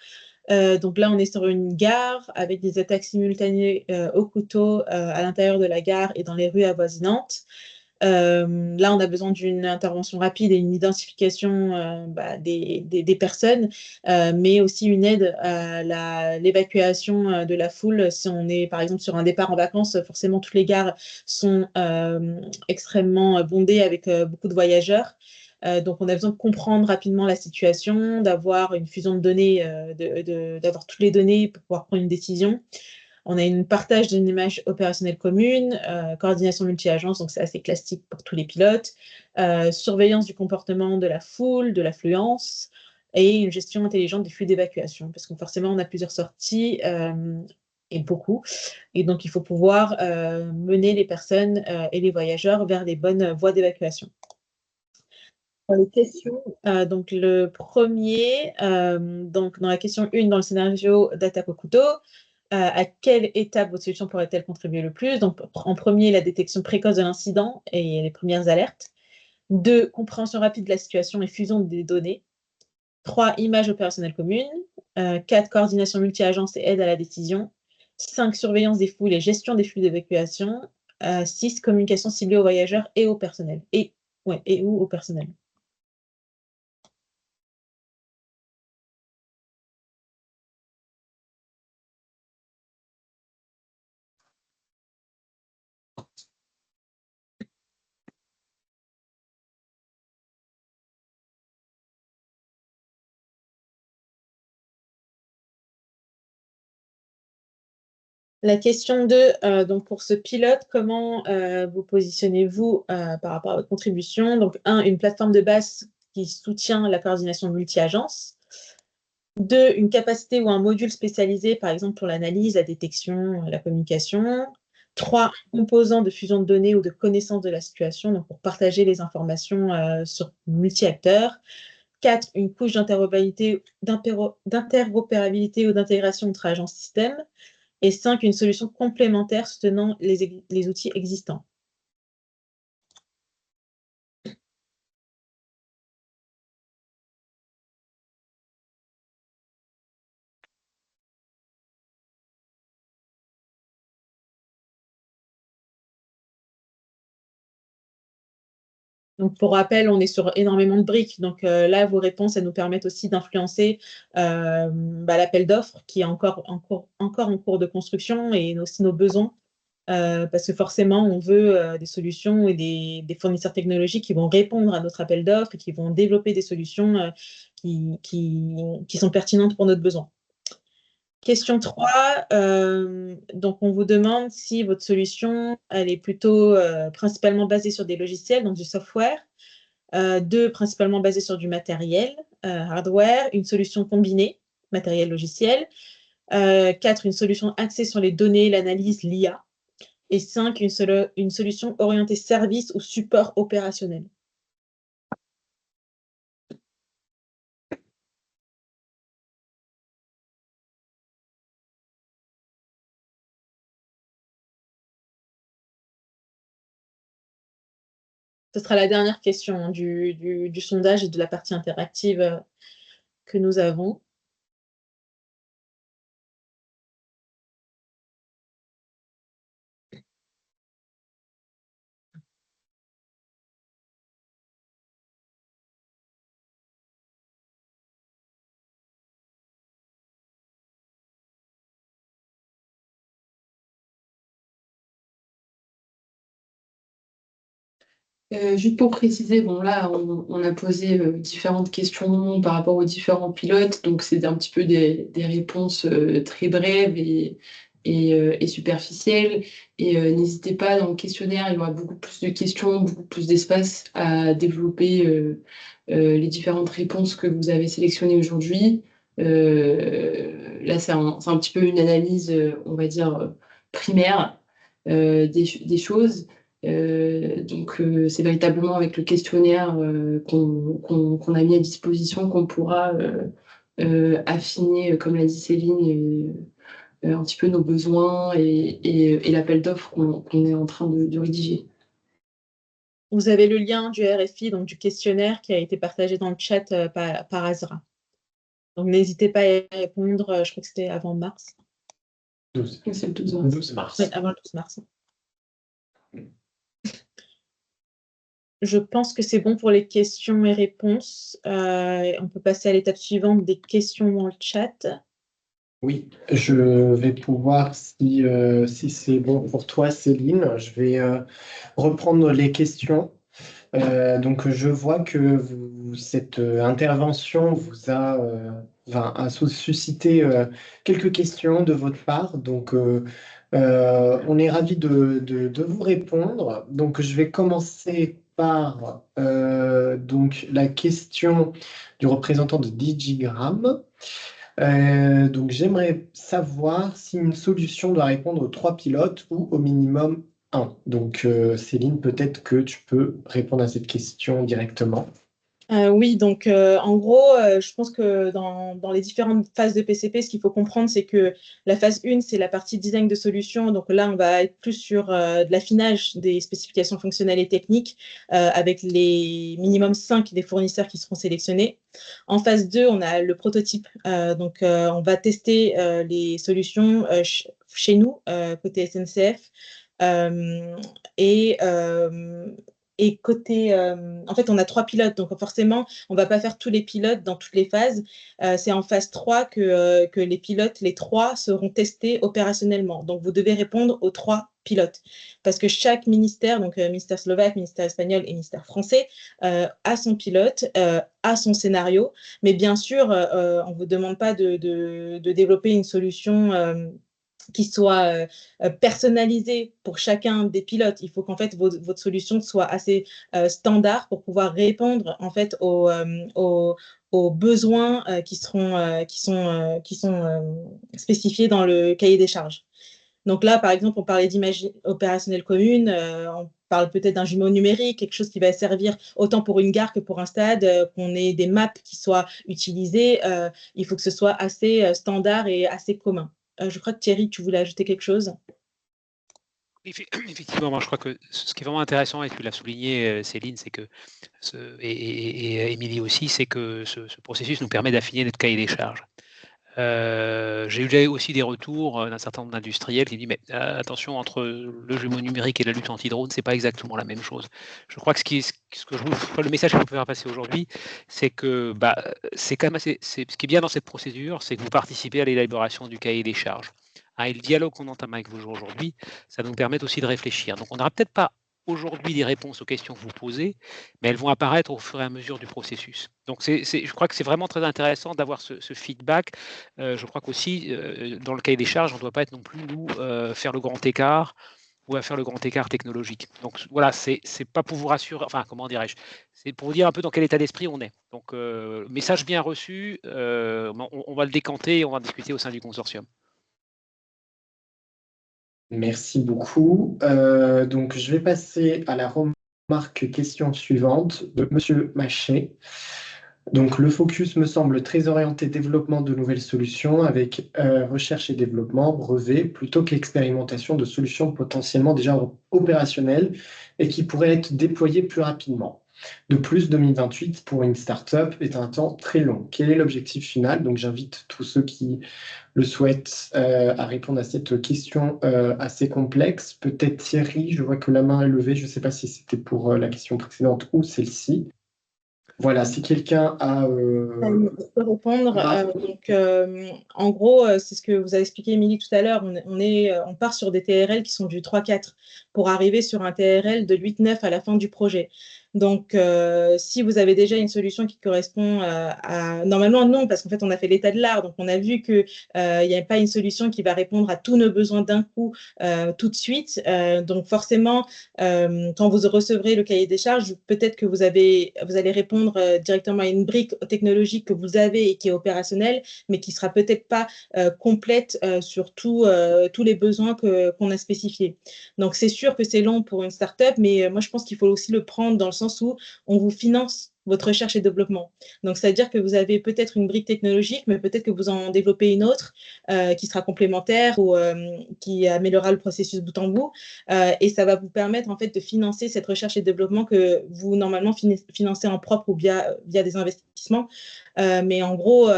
[SPEAKER 3] Donc là, on est sur une gare avec des attaques simultanées au couteau à l'intérieur de la gare et dans les rues avoisinantes. Là, on a besoin d'une intervention rapide et une identification des personnes, mais aussi une aide à l'évacuation de la foule. Si on est, par exemple, sur un départ en vacances, forcément, toutes les gares sont extrêmement bondées avec beaucoup de voyageurs. Donc, on a besoin de comprendre rapidement la situation, d'avoir une fusion de données, d'avoir toutes les données pour pouvoir prendre une décision. On a un partage d'une image opérationnelle commune, coordination multi-agence, donc c'est assez classique pour tous les pilotes, surveillance du comportement de la foule, de l'affluence, et une gestion intelligente des flux d'évacuation, parce que forcément, on a plusieurs sorties et beaucoup, et donc il faut pouvoir mener les personnes et les voyageurs vers les bonnes voies d'évacuation. Pour les questions, donc le premier, donc dans la question 1, dans le scénario d'attaque au couteau, à quelle étape votre solution pourrait-elle contribuer le plus? Donc, en premier, la détection précoce de l'incident et les premières alertes. 2, compréhension rapide de la situation et fusion des données. 3, image opérationnelle commune. 4, coordination multi-agence et aide à la décision. 5, surveillance des foules et gestion des flux d'évacuation. 6, communication ciblée aux voyageurs et au personnel. Et ou au personnel. La question 2, donc pour ce pilote, comment vous positionnez-vous par rapport à votre contribution? Donc, 1, une plateforme de base qui soutient la coordination multi-agence. 2, une capacité ou un module spécialisé, par exemple pour l'analyse, la détection, la communication. 3, composant de fusion de données ou de connaissance de la situation, donc pour partager les informations sur multi-acteurs. 4, une couche d'interopérabilité ou d'intégration entre agences systèmes. Et 5, une solution complémentaire soutenant les outils existants. Donc, pour rappel, on est sur énormément de briques. Donc là, vos réponses, elles nous permettent aussi d'influencer l'appel d'offres qui est encore en cours de construction et aussi nos besoins. Parce que forcément, on veut des solutions et des fournisseurs technologiques qui vont répondre à notre appel d'offres et qui vont développer des solutions qui sont pertinentes pour notre besoin. Question 3, donc on vous demande si votre solution, elle est plutôt principalement basée sur des logiciels, donc du software. 2, principalement basée sur du matériel, hardware, une solution combinée, matériel, logiciel. 4, une solution axée sur les données, l'analyse, l'IA. Et 5, une solution orientée service ou support opérationnel. Ce sera la dernière question du sondage et de la partie interactive que nous avons.
[SPEAKER 1] Juste pour préciser, bon là, on a posé différentes questions par rapport aux différents pilotes, donc c'est un petit peu des réponses très brèves et superficielles. Et n'hésitez pas, dans le questionnaire, il y aura beaucoup plus de questions, beaucoup plus d'espace à développer les différentes réponses que vous avez sélectionnées aujourd'hui. Là, c'est un petit peu une analyse, on va dire, primaire des choses. Donc, c'est véritablement avec le questionnaire qu'on a mis à disposition qu'on pourra affiner, comme l'a dit Céline, un petit peu nos besoins et l'appel d'offres qu'on est en train de rédiger.
[SPEAKER 3] Vous avez le lien du RFI, donc du questionnaire qui a été partagé dans le chat par Azra. Donc, n'hésitez pas à y répondre, je crois que c'était avant mars.
[SPEAKER 5] 12.
[SPEAKER 1] C'est le 12 mars.
[SPEAKER 5] 12 mars.
[SPEAKER 3] Oui, avant le 12 mars. Je pense que c'est bon pour les questions et réponses. On peut passer à l'étape suivante des questions dans le chat.
[SPEAKER 5] Oui, je vais pouvoir, si c'est bon pour toi, Céline, je vais reprendre les questions. Donc, je vois que cette intervention vous a suscité quelques questions de votre part. Donc, on est ravis de vous répondre. Donc, je vais commencer par donc, la question du représentant de Digigram. Donc, j'aimerais savoir si une solution doit répondre aux 3 pilotes ou au minimum 1. Donc, Céline, peut-être que tu peux répondre à cette question directement.
[SPEAKER 3] Oui, donc en gros, je pense que dans les différentes phases de PCP, ce qu'il faut comprendre, c'est que la phase 1, c'est la partie design de solution. Donc là, on va être plus sur de l'affinage des spécifications fonctionnelles et techniques avec les minimum 5 des fournisseurs qui seront sélectionnés. En phase 2, on a le prototype. Donc, on va tester les solutions chez nous, côté SNCF. Et côté, en fait, on a 3 pilotes, donc forcément, on ne va pas faire tous les pilotes dans toutes les phases. C'est en phase 3 que les pilotes, les 3, seront testés opérationnellement. Donc, vous devez répondre aux 3 pilotes. Parce que chaque ministère, donc ministère slovaque, ministère espagnol et ministère français, a son pilote, a son scénario. Mais bien sûr, on ne vous demande pas de développer une solution qui soit personnalisée pour chacun des pilotes. Il faut qu'en fait votre solution soit assez standard pour pouvoir répondre en fait aux besoins qui sont spécifiés dans le cahier des charges. Donc là, par exemple, on parlait d'image opérationnelle commune, on parle peut-être d'un jumeau numérique, quelque chose qui va servir autant pour une gare que pour un stade, qu'on ait des maps qui soient utilisées. Il faut que ce soit assez standard et assez commun. Je crois que Thierry, tu voulais ajouter quelque chose?
[SPEAKER 2] Effectivement, moi je crois que ce qui est vraiment intéressant, et tu l'as souligné, Céline, c'est que et Émilie aussi, c'est que ce processus nous permet d'affiner notre cahier des charges. J'ai eu aussi des retours d'un certain nombre d'industriels qui disent mais attention, entre le jumeau numérique et la lutte anti-drone, c'est pas exactement la même chose. Je crois que le message que je peux faire passer aujourd'hui, c'est que c'est quand même ce qui est bien dans cette procédure, c'est que vous participez à l'élaboration du cahier des charges. Et le dialogue qu'on entame avec vous aujourd'hui, ça nous permet aussi de réfléchir. Donc on n'aura peut-être pas aujourd'hui des réponses aux questions que vous posez, mais elles vont apparaître au fur et à mesure du processus. Donc je crois que c'est vraiment très intéressant d'avoir ce feedback. Je crois qu'aussi, dans le cahier des charges, on ne doit pas être non plus, nous, faire le grand écart ou à faire le grand écart technologique. Donc voilà, c'est pas pour vous rassurer, enfin comment dirais-je, c'est pour vous dire un peu dans quel état d'esprit on est. Donc message bien reçu, on va le décanter et on va discuter au sein du consortium.
[SPEAKER 5] Merci beaucoup. Donc, je vais passer à la remarque question suivante de Monsieur Machet. Donc, le focus me semble très orienté développement de nouvelles solutions avec recherche et développement, brevet, plutôt qu'expérimentation de solutions potentiellement déjà opérationnelles et qui pourraient être déployées plus rapidement. De plus, 2028 pour une start-up est un temps très long. Quel est l'objectif final? Donc, j'invite tous ceux qui le souhaitent à répondre à cette question assez complexe. Peut-être Thierry, je vois que la main est levée. Je ne sais pas si c'était pour la question précédente ou celle-ci. Voilà, si quelqu'un a...
[SPEAKER 3] Je peux répondre. En gros, c'est ce que vous avez expliqué, Émilie, tout à l'heure. On part sur des TRL qui sont du 3-4 pour arriver sur un TRL de 8-9 à la fin du projet. Donc, si vous avez déjà une solution qui correspond à... Normalement, non, parce qu'en fait, on a fait l'état de l'art. Donc, on a vu qu'il n'y a pas une solution qui va répondre à tous nos besoins d'un coup, tout de suite. Donc, forcément, quand vous recevrez le cahier des charges, peut-être que vous allez répondre directement à une brique technologique que vous avez et qui est opérationnelle, mais qui ne sera peut-être pas complète sur tous les besoins qu'on a spécifiés. Donc, c'est sûr que c'est long pour une start-up, mais moi, je pense qu'il faut aussi le prendre dans le sens où on vous finance votre recherche et développement. Donc, c'est-à-dire que vous avez peut-être une brique technologique, mais peut-être que vous en développez une autre qui sera complémentaire ou qui améliorera le processus bout en bout. Et ça va vous permettre en fait de financer cette recherche et développement que vous normalement financez en propre ou via des investissements. Mais en gros,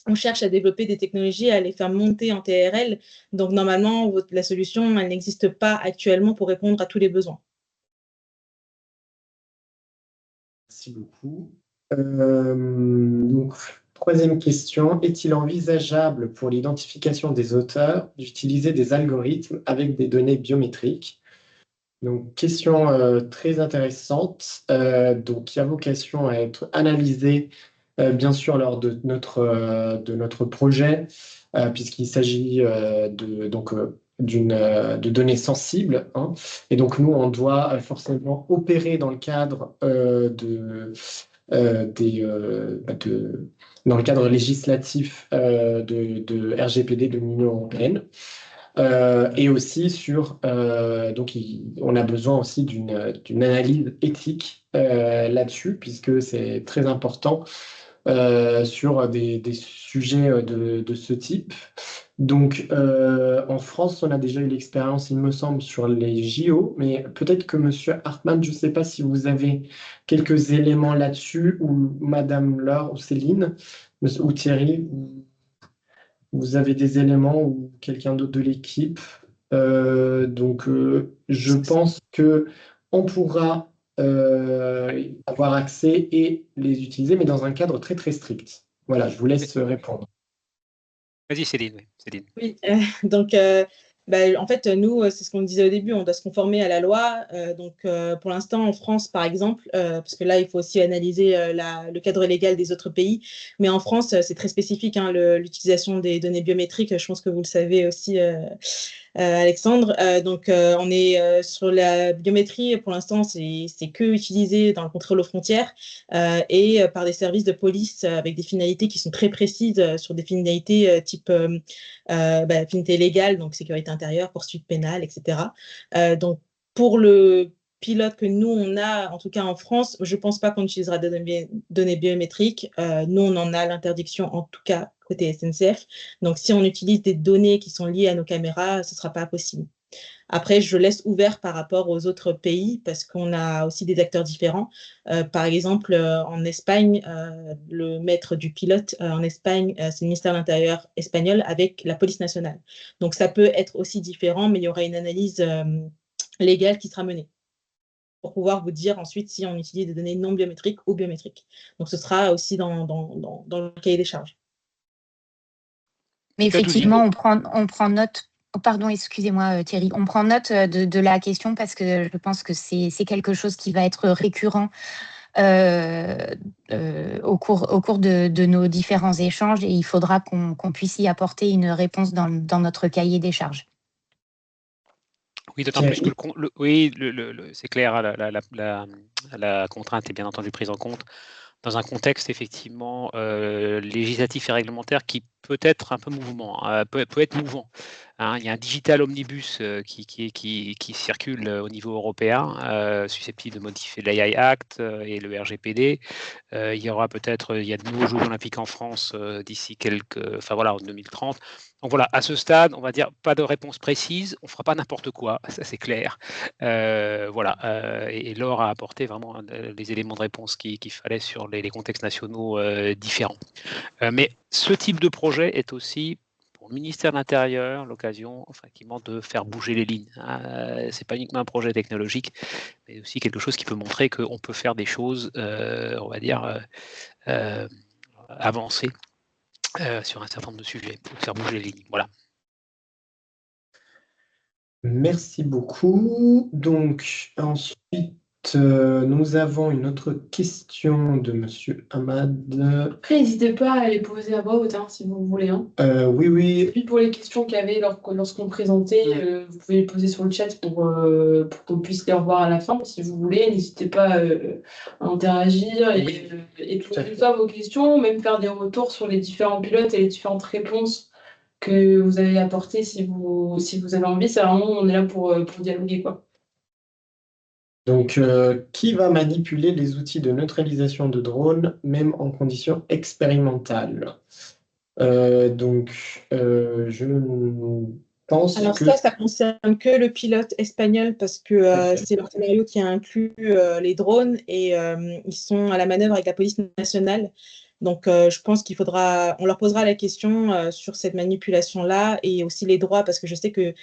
[SPEAKER 3] on cherche à développer des technologies, à les faire monter en TRL. Donc normalement, la solution, elle n'existe pas actuellement pour répondre à tous les besoins.
[SPEAKER 5] Merci beaucoup. Donc, troisième question, est-il envisageable pour l'identification des auteurs d'utiliser des algorithmes avec des données biométriques? Donc, question très intéressante, donc, qui a vocation à être analysée, bien sûr, lors de notre projet, puisqu'il s'agit de données sensibles, hein. Et donc, nous, on doit forcément opérer dans le cadre dans le cadre législatif de RGPD de l'Union européenne. Et aussi on a besoin aussi d'une analyse éthique là-dessus, puisque c'est très important sur des sujets de ce type. Donc, en France, on a déjà eu l'expérience, il me semble, sur les JO, mais peut-être que Monsieur Hartmann, je ne sais pas si vous avez quelques éléments là-dessus, ou Madame Laure, ou Céline, ou Thierry, vous avez des éléments, ou quelqu'un d'autre de l'équipe. Je pense que on pourra avoir accès et les utiliser, mais dans un cadre très très strict. Voilà, je vous laisse répondre.
[SPEAKER 2] Vas-y, Céline. Oui, Céline.
[SPEAKER 3] Oui, donc en fait, nous, c'est ce qu'on disait au début, on doit se conformer à la loi. Pour l'instant, en France, par exemple, parce que là, il faut aussi analyser le cadre légal des autres pays, mais en France, c'est très spécifique, hein, l'utilisation des données biométriques. Je pense que vous le savez aussi, Alexandre. On est sur la biométrie, pour l'instant, c'est que utilisé dans le contrôle aux frontières et par des services de police avec des finalités qui sont très précises sur des finalités type finalité légale, donc sécurité intérieure, poursuite pénale, etc. Donc, pour le pilote que nous, on a, en tout cas en France, je ne pense pas qu'on utilisera des données biométriques. Nous, on en a l'interdiction, en tout cas, côté SNCF. Donc, si on utilise des données qui sont liées à nos caméras, ce ne sera pas possible. Après, je laisse ouvert par rapport aux autres pays parce qu'on a aussi des acteurs différents. Par exemple, en Espagne, le maître du pilote en Espagne, c'est le ministère de l'Intérieur espagnol avec la police nationale. Donc, ça peut être aussi différent, mais il y aura une analyse légale qui sera menée pour pouvoir vous dire ensuite si on utilise des données non biométriques ou biométriques. Donc, ce sera aussi dans le cahier des charges.
[SPEAKER 4] Mais effectivement, on prend note. Pardon, excusez-moi Thierry. On prend note de la question parce que je pense que c'est quelque chose qui va être récurrent au cours de nos différents échanges et il faudra qu'on puisse y apporter une réponse dans notre cahier des charges.
[SPEAKER 2] Oui, d'autant plus que c'est clair, la contrainte est bien entendu prise en compte dans un contexte effectivement législatif et réglementaire qui peut être un peu peut être mouvant. Hein. Il y a un digital omnibus qui circule au niveau européen, susceptible de modifier l'AI Act et le RGPD. Il y aura il y a de nouveaux Jeux olympiques en France d'ici en 2030. Donc voilà, à ce stade, on va dire pas de réponse précise, on fera pas n'importe quoi, ça c'est clair. Et Laure a apporté vraiment les éléments de réponse qu'il fallait sur les contextes nationaux différents. Mais ce type de projet est aussi, pour pour le ministère de l'Intérieur l'occasion, effectivement, de faire bouger les lignes. C'est pas uniquement un projet technologique, mais aussi quelque chose qui peut montrer qu'on peut faire des choses, on va dire, avancées sur un certain nombre de sujets, pour faire bouger les lignes. Voilà.
[SPEAKER 5] Merci beaucoup. Donc, ensuite, nous avons une autre question de Monsieur Ahmad.
[SPEAKER 1] Après, n'hésitez pas à les poser à voix haute, hein, si vous voulez. Hein.
[SPEAKER 5] Oui, oui.
[SPEAKER 1] Et puis pour les questions qu'il y avait lorsqu'on présentait, vous pouvez les poser sur le chat pour qu'on puisse les revoir à la fin. Si vous voulez, n'hésitez pas à interagir et poser vos questions, même faire des retours sur les différents pilotes et les différentes réponses que vous avez apportées si vous avez envie. C'est vraiment, on est là pour dialoguer, quoi.
[SPEAKER 5] Donc, qui va manipuler les outils de neutralisation de drones, même en conditions expérimentales? Je pense
[SPEAKER 3] Alors
[SPEAKER 5] que...
[SPEAKER 3] ça concerne que le pilote espagnol parce que c'est leur scénario qui inclut les drones et ils sont à la manœuvre avec la police nationale. Donc, je pense on leur posera la question sur cette manipulation-là et aussi les droits parce que je sais que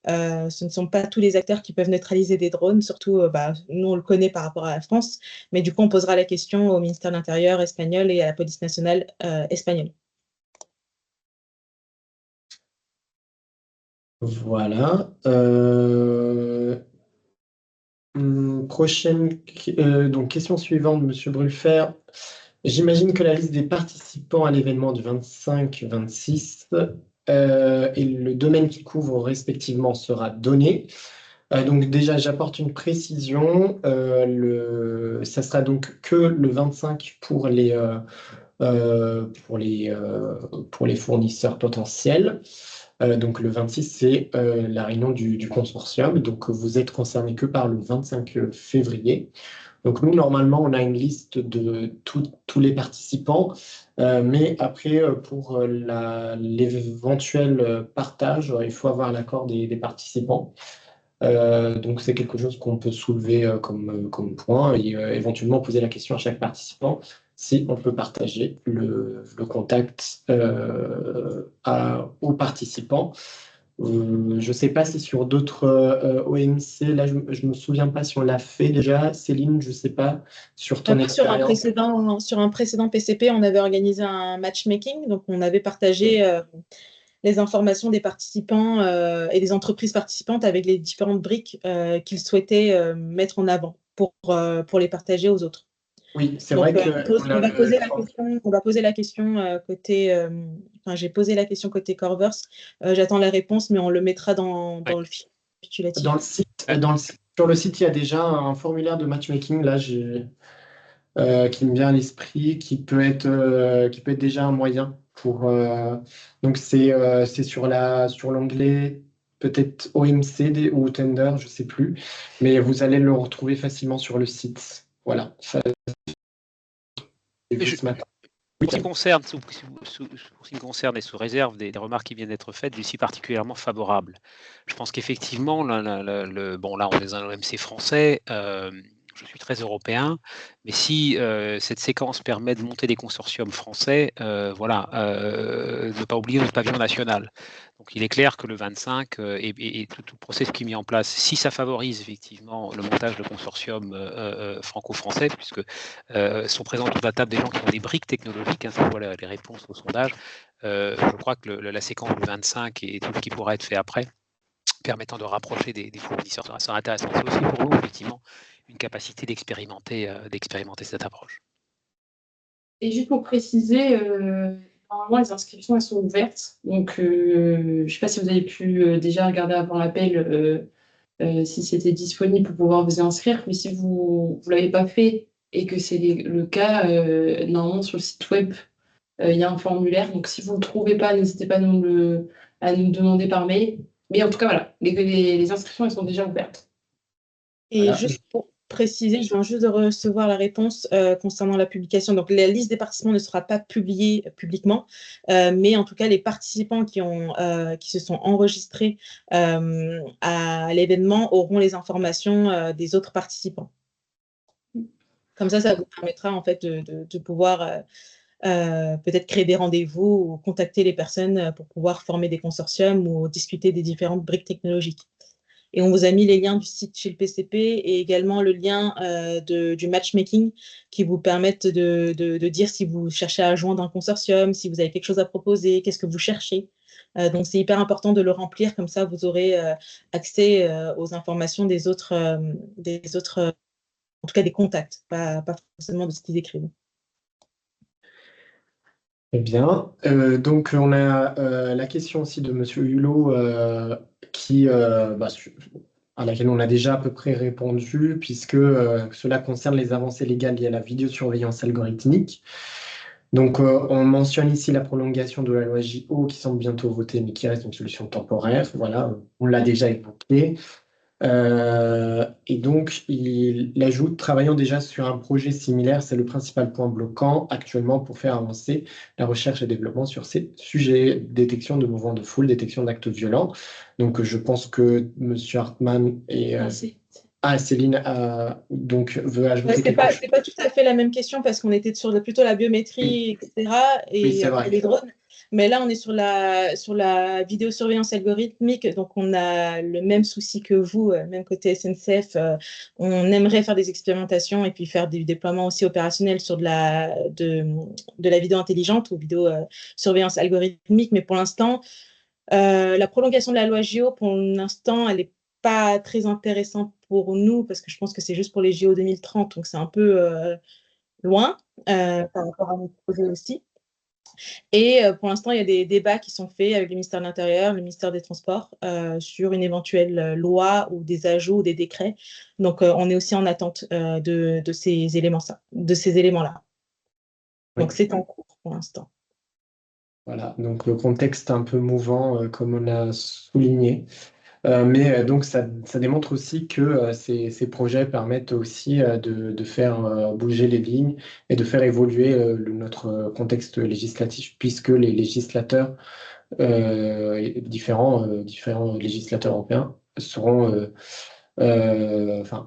[SPEAKER 3] ce ne sont pas tous les acteurs qui peuvent neutraliser des drones, surtout, nous, on le connaît par rapport à la France, mais du coup, on posera la question au ministère de l'Intérieur espagnol et à la police nationale espagnole.
[SPEAKER 5] Voilà. Donc, question suivante, Monsieur Brulfer. J'imagine que la liste des participants à l'événement du 25-26 et le domaine qu'ils couvrent respectivement sera donné. Donc déjà, j'apporte une précision. Ça sera donc que le 25 pour les fournisseurs potentiels. Donc le 26, c'est la réunion du consortium. Donc vous êtes concerné que par le 25 février. Donc nous, normalement, on a une liste de tous les participants, mais après, pour l'éventuel partage, il faut avoir l'accord des participants. Donc c'est quelque chose qu'on peut soulever comme point et éventuellement poser la question à chaque participant si on peut partager le contact aux participants. Je ne sais pas si sur d'autres OMC, là je ne me souviens pas si on l'a fait déjà. Céline, je ne sais pas, sur ton expérience.
[SPEAKER 3] Sur un précédent PCP, on avait organisé un matchmaking, donc on avait partagé les informations des participants et des entreprises participantes avec les différentes briques qu'ils souhaitaient mettre en avant pour les partager aux autres.
[SPEAKER 5] Oui, c'est vrai que...
[SPEAKER 3] On va poser la question côté... j'ai posé la question côté Corverse. J'attends la réponse, mais on le mettra dans le fichier récapitulatif.
[SPEAKER 5] Sur le site, il y a déjà un formulaire de matchmaking, là, qui me vient à l'esprit, qui peut être déjà un moyen pour... donc, c'est sur l'onglet peut-être OMC ou Tender, je ne sais plus, mais vous allez le retrouver facilement sur le site. Voilà.
[SPEAKER 2] Pour ce qui concerne et sous réserve des remarques qui viennent d'être faites, je suis particulièrement favorable. Je pense qu'effectivement, là, on est un OMC français, je suis très européen, mais si cette séquence permet de monter des consortiums français, ne pas oublier notre pavillon national. Donc il est clair que le 25 et tout le processus qui est mis en place, si ça favorise effectivement le montage de consortiums franco-français, puisque sont présents autour de la table des gens qui ont des briques technologiques, hein, ça voit les réponses au sondage, je crois que la séquence du 25 et tout ce qui pourra être fait après, permettant de rapprocher des fournisseurs, sera intéressant. C'est aussi pour nous, effectivement, une capacité d'expérimenter cette approche.
[SPEAKER 1] Et juste pour préciser, normalement, les inscriptions, elles sont ouvertes. Donc, je ne sais pas si vous avez pu déjà regarder avant l'appel si c'était disponible pour pouvoir vous inscrire. Mais si vous ne l'avez pas fait et que c'est le cas, normalement, sur le site web, il y a un formulaire. Donc, si vous ne le trouvez pas, n'hésitez pas à nous demander par mail. Mais en tout cas, voilà, les inscriptions, elles sont déjà ouvertes.
[SPEAKER 3] Et voilà. Juste pour préciser, je viens juste de recevoir la réponse concernant la publication. Donc, la liste des participants ne sera pas publiée publiquement, mais en tout cas, les participants qui se sont enregistrés à l'événement auront les informations des autres participants. Comme ça vous permettra en fait de pouvoir peut-être créer des rendez-vous ou contacter les personnes pour pouvoir former des consortiums ou discuter des différentes briques technologiques. Et on vous a mis les liens du site chez le PCP et également le lien du matchmaking qui vous permettent de dire si vous cherchez à joindre un consortium, si vous avez quelque chose à proposer, qu'est-ce que vous cherchez. Donc, c'est hyper important de le remplir, comme ça, vous aurez accès aux informations des autres, en tout cas des contacts, pas forcément de ce qu'ils écrivent.
[SPEAKER 5] Très bien. Donc, on a la question aussi de M. Hulot à laquelle on a déjà à peu près répondu, puisque cela concerne les avancées légales liées à la vidéosurveillance algorithmique. Donc, on mentionne ici la prolongation de la loi JO qui semble bientôt votée, mais qui reste une solution temporaire. Voilà, on l'a déjà évoqué. Et donc, il ajoute, travaillant déjà sur un projet similaire, c'est le principal point bloquant actuellement pour faire avancer la recherche et développement sur ces sujets, détection de mouvements de foule, détection d'actes violents. Donc, je pense que M. Hartmann et Céline donc, veut ajouter quelque chose.
[SPEAKER 3] C'est pas tout à fait la même question parce qu'on était sur plutôt la biométrie, etc. et
[SPEAKER 5] Oui, c'est vrai.
[SPEAKER 3] Les drones. Mais là, on est sur la vidéosurveillance algorithmique, donc on a le même souci que vous, même côté SNCF. On aimerait faire des expérimentations et puis faire des déploiements aussi opérationnels sur de la vidéo intelligente ou vidéosurveillance algorithmique. Mais pour l'instant, la prolongation de la loi JO, pour l'instant, elle n'est pas très intéressante pour nous parce que je pense que c'est juste pour les JO 2030, donc c'est un peu loin par rapport à notre projet aussi. Et pour l'instant, il y a des débats qui sont faits avec le ministère de l'Intérieur, le ministère des Transports sur une éventuelle loi ou des ajouts ou des décrets. Donc, on est aussi en attente de ces éléments-là. Donc, c'est en cours pour l'instant.
[SPEAKER 5] Voilà, donc le contexte un peu mouvant, comme on a souligné. Mais donc, ça démontre aussi que ces projets permettent aussi de faire bouger les lignes et de faire évoluer notre contexte législatif, puisque les législateurs, différents législateurs européens, seront à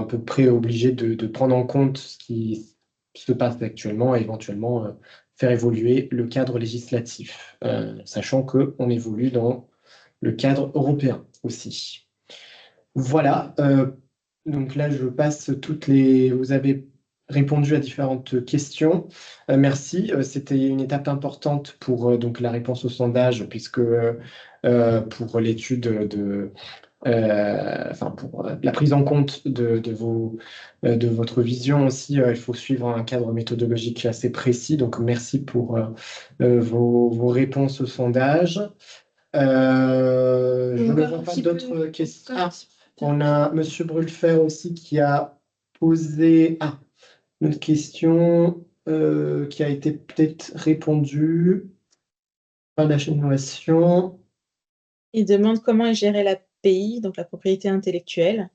[SPEAKER 5] peu près obligés de prendre en compte ce qui se passe actuellement et éventuellement faire évoluer le cadre législatif, sachant qu'on évolue dans le cadre européen aussi. Voilà, donc là je passe vous avez répondu à différentes questions. Merci, c'était une étape importante pour donc la réponse au sondage, puisque pour l'étude pour la prise en compte de votre vision aussi, il faut suivre un cadre méthodologique assez précis. Donc merci pour vos réponses au sondage. Je ne vois pas d'autres questions. On a M. Brulfer aussi qui a posé une question qui a été peut-être répondue par la chaîne d'innovation.
[SPEAKER 3] Il demande comment est gérée l'API, donc la propriété intellectuelle.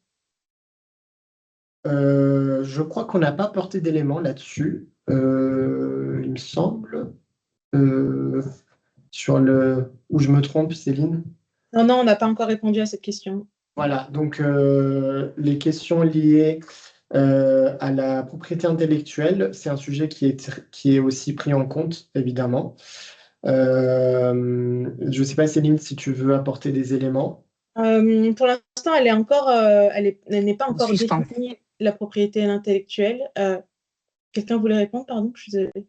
[SPEAKER 5] Je crois qu'on n'a pas apporté d'éléments là-dessus, il me semble. Où je me trompe, Céline?
[SPEAKER 3] Non, on n'a pas encore répondu à cette question.
[SPEAKER 5] Voilà, donc les questions liées à la propriété intellectuelle, c'est un sujet qui est aussi pris en compte, évidemment. Je ne sais pas, Céline, si tu veux apporter des éléments.
[SPEAKER 3] Pour l'instant, elle n'est pas encore
[SPEAKER 4] Suspens.
[SPEAKER 3] définie, la propriété intellectuelle. Quelqu'un voulait répondre, pardon, je suis désolée.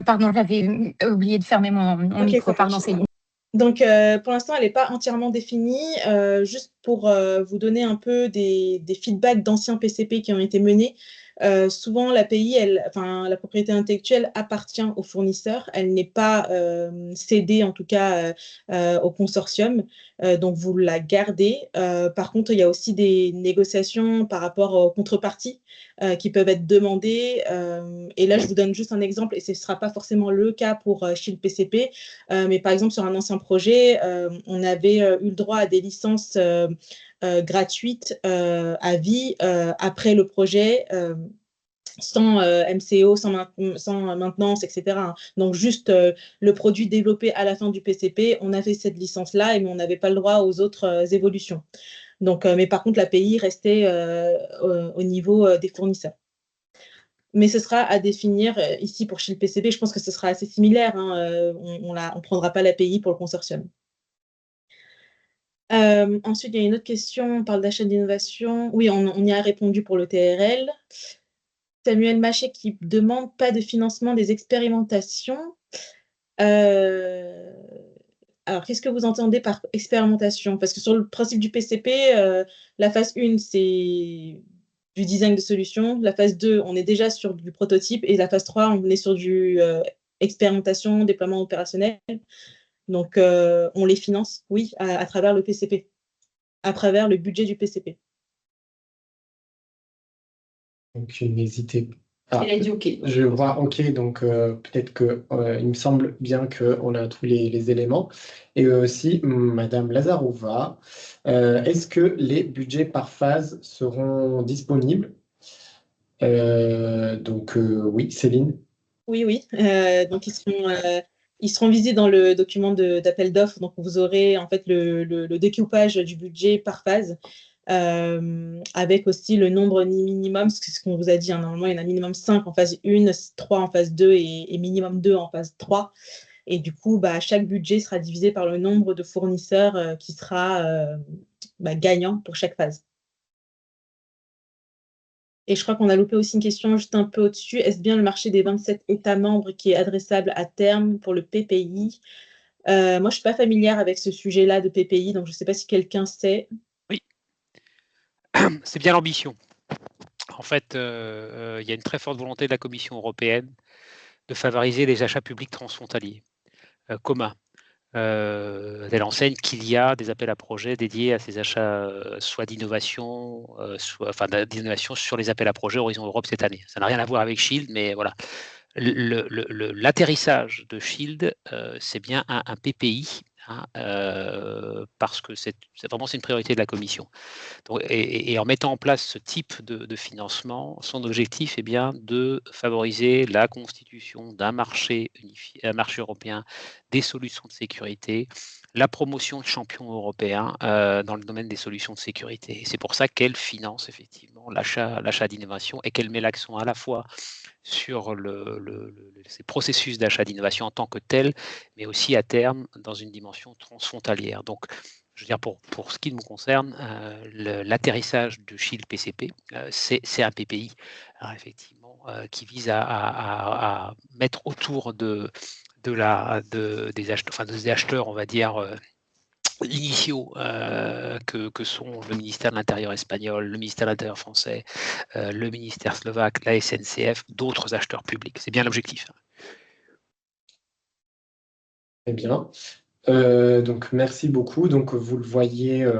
[SPEAKER 4] Pardon, j'avais oublié de fermer mon micro. Pardon, Céline.
[SPEAKER 3] Donc, pour l'instant, elle n'est pas entièrement définie. Juste pour vous donner un peu des feedbacks d'anciens PCP qui ont été menés, souvent l'API, la propriété intellectuelle appartient au fournisseur. Elle n'est pas cédée, en tout cas, au consortium. Donc, vous la gardez. Par contre, il y a aussi des négociations par rapport aux contreparties qui peuvent être demandées. Et là, je vous donne juste un exemple, et ce ne sera pas forcément le cas pour Shield PCP, mais par exemple, sur un ancien projet, on avait eu le droit à des licences gratuites à vie après le projet, sans MCO, sans maintenance, etc. Donc, juste le produit développé à la fin du PCP, on avait cette licence-là, mais on n'avait pas le droit aux autres évolutions. Donc, mais par contre, l'API restait au niveau des fournisseurs. Mais ce sera à définir ici pour Shield PCP. Je pense que ce sera assez similaire. Hein, on ne prendra pas l'API pour le consortium. Ensuite, il y a une autre question, on parle d'achat d'innovation. Oui, on y a répondu pour le TRL. Samuel Machet qui demande pas de financement des expérimentations. Alors, qu'est-ce que vous entendez par expérimentation? Parce que sur le principe du PCP, la phase 1, c'est du design de solution. La phase 2, on est déjà sur du prototype. Et la phase 3, on est sur du expérimentation, déploiement opérationnel. Donc, on les finance, oui, à travers le PCP, à travers le budget du PCP.
[SPEAKER 5] Donc, n'hésitez pas.
[SPEAKER 1] Il a dit OK.
[SPEAKER 5] Je vois OK, donc peut-être que il me semble bien qu'on a tous les éléments. Et aussi, Madame Lazarova, est-ce que les budgets par phase seront disponibles? Donc, oui, Céline.
[SPEAKER 3] Oui. Donc, ils seront visés dans le document d'appel d'offres. Donc, vous aurez en fait le découpage du budget par phase, avec aussi le nombre minimum, c'est ce qu'on vous a dit. Hein, normalement, il y en a minimum 5 en phase 1, 3 en phase 2 et minimum 2 en phase 3. Et du coup, chaque budget sera divisé par le nombre de fournisseurs qui sera gagnant pour chaque phase. Et je crois qu'on a loupé aussi une question juste un peu au-dessus. Est-ce bien le marché des 27 États membres qui est adressable à terme pour le PPI? Moi, je ne suis pas familière avec ce sujet-là de PPI, donc je ne sais pas si quelqu'un sait.
[SPEAKER 2] Oui, c'est bien l'ambition. En fait, il y a une très forte volonté de la Commission européenne de favoriser les achats publics transfrontaliers communs. Elle enseigne qu'il y a des appels à projets dédiés à ces achats, soit d'innovation, d'innovation sur les appels à projets Horizon Europe cette année. Ça n'a rien à voir avec Shield, mais voilà. L'atterrissage de Shield, c'est bien un PPI, hein, parce que c'est vraiment une priorité de la Commission. Donc, et en mettant en place ce type de financement, son objectif est bien de favoriser la constitution d'un marché unifié, un marché européen des solutions de sécurité, la promotion de champions européens dans le domaine des solutions de sécurité. C'est pour ça qu'elle finance effectivement l'achat d'innovation et qu'elle met l'accent à la fois sur ces processus d'achat d'innovation en tant que tel, mais aussi à terme dans une dimension transfrontalière. Donc, je veux dire, pour ce qui nous concerne, l'atterrissage de Shield PCP, c'est un PPI, alors effectivement, qui vise à mettre autour des acheteurs, on va dire, initiaux que sont le ministère de l'Intérieur espagnol, le ministère de l'Intérieur français, le ministère slovaque, la SNCF, d'autres acheteurs publics. C'est bien l'objectif.
[SPEAKER 5] Très bien. Donc, merci beaucoup. Donc, vous le voyez,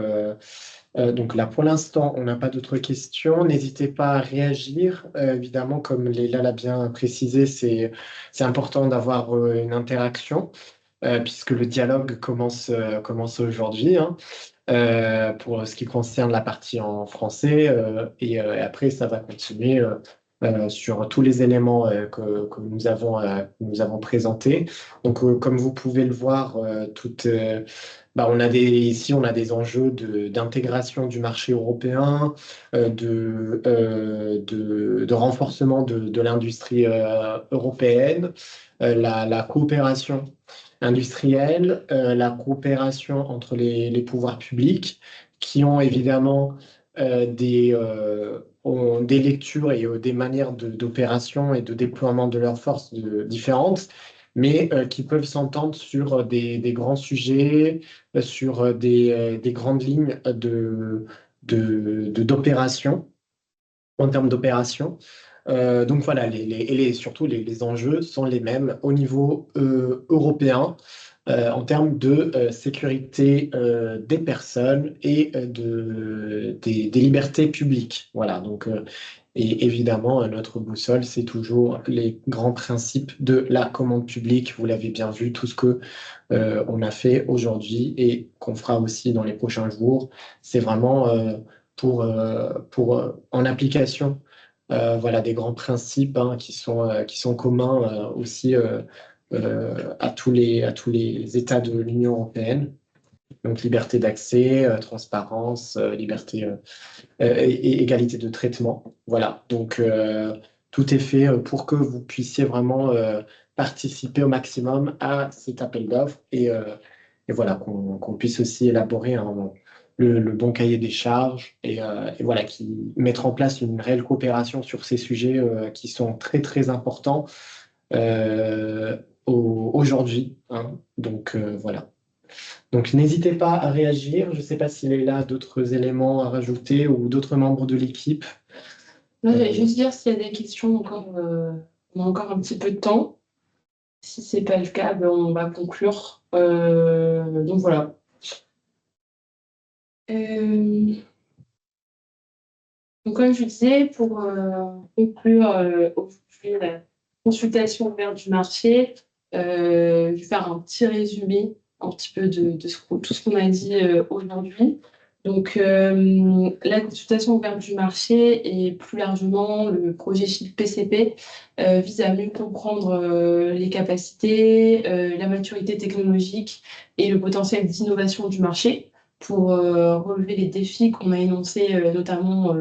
[SPEAKER 5] donc là, pour l'instant, on n'a pas d'autres questions. N'hésitez pas à réagir. Évidemment, comme Léla l'a bien précisé, c'est important d'avoir une interaction, puisque le dialogue commence aujourd'hui, hein, pour ce qui concerne la partie en français. Et après, ça va continuer sur tous les éléments que nous avons présentés. Donc, comme vous pouvez le voir, ici, on a des enjeux d'intégration du marché européen, de renforcement de l'industrie européenne, la coopération industrielle, la coopération entre les pouvoirs publics, qui ont évidemment ont des lectures et des manières d'opération et de déploiement de leurs forces différentes, mais qui peuvent s'entendre sur des grands sujets, sur des grandes lignes d'opération, en termes d'opération. Donc voilà, surtout les enjeux sont les mêmes au niveau européen en termes de sécurité des personnes et des libertés publiques. Voilà, donc, et évidemment, notre boussole, c'est toujours les grands principes de la commande publique. Vous l'avez bien vu, tout ce que on a fait aujourd'hui et qu'on fera aussi dans les prochains jours, c'est vraiment en application voilà, des grands principes hein, qui sont communs aussi à tous les États de l'Union européenne. Donc liberté d'accès, transparence, liberté et égalité de traitement. Voilà, donc tout est fait pour que vous puissiez vraiment participer au maximum à cet appel d'offres et voilà, qu'on puisse aussi élaborer le bon cahier des charges et voilà, mettre en place une réelle coopération sur ces sujets qui sont très, très importants aujourd'hui, hein. Donc, voilà. Donc, n'hésitez pas à réagir. Je ne sais pas s'il est là d'autres éléments à rajouter ou d'autres membres de l'équipe.
[SPEAKER 1] Non, j'allais juste dire s'il y a des questions encore, on a encore un petit peu de temps. Si ce n'est pas le cas, ben, on va conclure. Donc voilà. Donc, comme je disais, pour conclure aujourd'hui la consultation ouverte du marché, je vais faire un petit résumé un petit peu de tout ce qu'on a dit aujourd'hui. Donc, la consultation ouverte du marché et plus largement le projet SHILD PCP vise à mieux comprendre les capacités, la maturité technologique et le potentiel d'innovation du marché pour relever les défis qu'on a énoncés notamment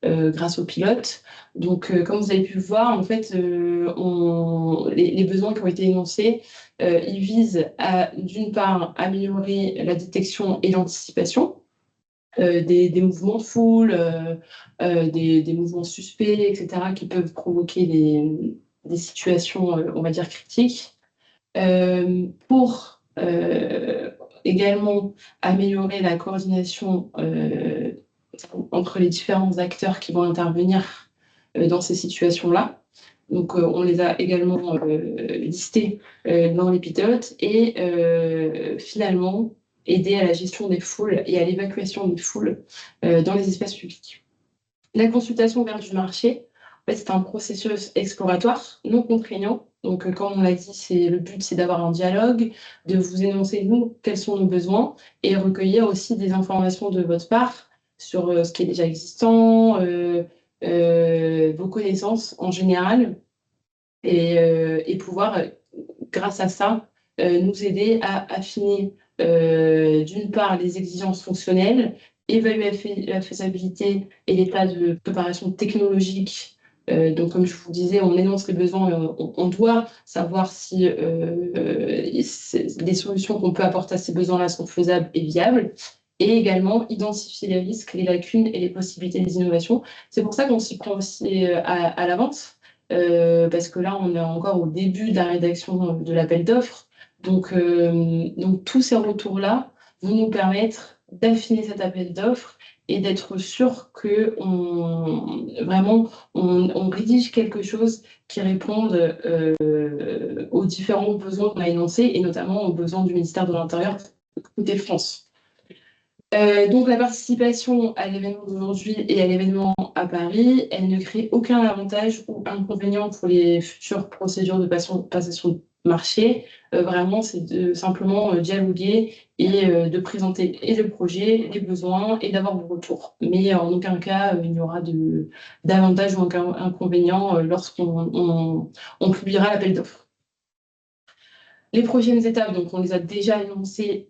[SPEAKER 1] grâce aux pilotes. Donc, comme vous avez pu le voir, en fait, les besoins qui ont été énoncés, ils visent à, d'une part, améliorer la détection et l'anticipation des mouvements de foule, des mouvements suspects, etc., qui peuvent provoquer des situations, on va dire, critiques. Pour également améliorer la coordination entre les différents acteurs qui vont intervenir dans ces situations-là. Donc, on les a également listés dans les pilotes et finalement aider à la gestion des foules et à l'évacuation des foules dans les espaces publics. La consultation ouverte du marché, en fait, c'est un processus exploratoire non contraignant. Donc, comme on l'a dit, le but, c'est d'avoir un dialogue, de vous énoncer, nous, quels sont nos besoins, et recueillir aussi des informations de votre part sur ce qui est déjà existant, vos connaissances en général, et pouvoir, grâce à ça, nous aider à affiner, d'une part, les exigences fonctionnelles, évaluer la faisabilité et l'état de préparation technologique. Donc, comme je vous disais, on énonce les besoins, on doit savoir si les solutions qu'on peut apporter à ces besoins-là sont faisables et viables, et également identifier les risques, les lacunes et les possibilités des innovations. C'est pour ça qu'on s'y prend aussi à l'avance, parce que là, on est encore au début de la rédaction de l'appel d'offres. Donc, tous ces retours-là vont nous permettre d'affiner cet appel d'offres et d'être sûr que on rédige quelque chose qui réponde aux différents besoins qu'on a énoncés et notamment aux besoins du ministère de l'Intérieur côté France. Donc la participation à l'événement d'aujourd'hui et à l'événement à Paris, elle ne crée aucun avantage ou inconvénient pour les futures procédures de passation de marché. Vraiment, c'est de simplement dialoguer et de présenter et le projet, les besoins et d'avoir vos retours. Mais en aucun cas, il n'y aura d'avantage ou inconvénient lorsqu'on publiera l'appel d'offres. Les prochaines étapes, donc on les a déjà énoncées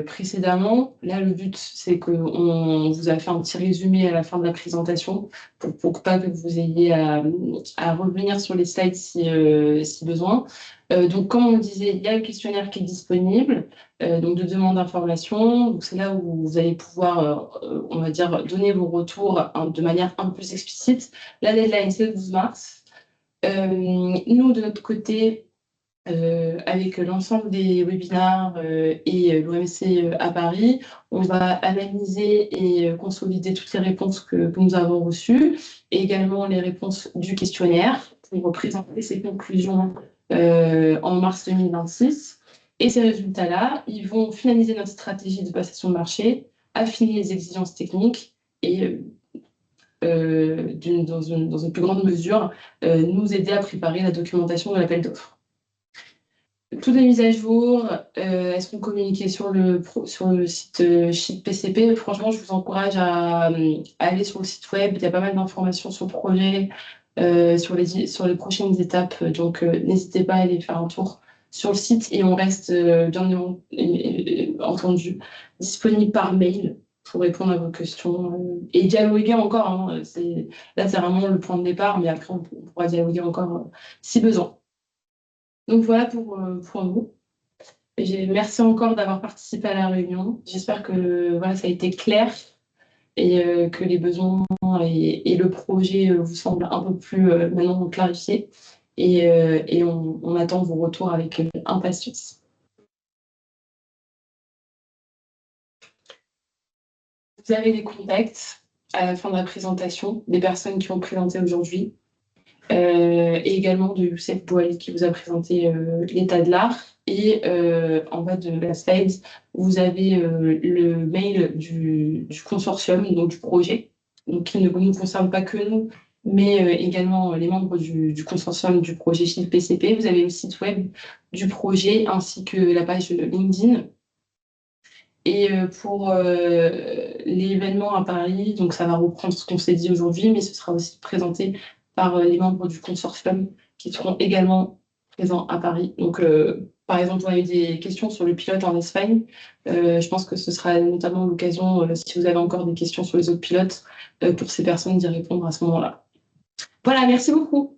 [SPEAKER 1] précédemment. Là, le but, c'est qu'on vous a fait un petit résumé à la fin de la présentation pour pas que vous ayez à revenir sur les slides si besoin. Donc, comme on le disait, il y a le questionnaire qui est disponible, donc de demande d'information. Donc, c'est là où vous allez pouvoir, on va dire, donner vos retours de manière un peu plus explicite. La deadline, c'est le 12 mars. Nous, de notre côté, avec l'ensemble des webinars et l'OMC à Paris, on va analyser et consolider toutes les réponses que nous avons reçues et également les réponses du questionnaire pour présenter ces conclusions en mars 2026. Et ces résultats-là, ils vont finaliser notre stratégie de passation de marché, affiner les exigences techniques et dans une plus grande mesure, nous aider à préparer la documentation de l'appel d'offres. Toutes les mises à jour, elles seront communiquées sur le site SHILD PCP. Franchement, je vous encourage à aller sur le site web. Il y a pas mal d'informations sur le projet, sur les prochaines étapes. Donc, n'hésitez pas à aller faire un tour sur le site et on reste bien entendu disponible par mail pour répondre à vos questions et dialoguer encore. Hein, là, c'est vraiment le point de départ, mais après, on pourra dialoguer encore si besoin. Donc voilà pour nous. Merci encore d'avoir participé à la réunion. J'espère que voilà, ça a été clair et que les besoins et le projet vous semblent un peu plus maintenant clarifiés. Et on attend vos retours avec impatience. Vous avez les contacts à la fin de la présentation des personnes qui ont présenté aujourd'hui. Et également de Youssef Bouali qui vous a présenté l'état de l'art. Et en bas de la slide, vous avez le mail du consortium, donc du projet, donc qui ne nous concerne pas que nous, mais également les membres du consortium du projet Shield PCP. Vous avez le site web du projet ainsi que la page LinkedIn. Et pour l'événement à Paris, donc ça va reprendre ce qu'on s'est dit aujourd'hui, mais ce sera aussi présenté par les membres du consortium qui seront également présents à Paris. Donc, par exemple, on a eu des questions sur le pilote en Espagne. Je pense que ce sera notamment l'occasion, si vous avez encore des questions sur les autres pilotes, pour ces personnes d'y répondre à ce moment-là. Voilà, merci beaucoup.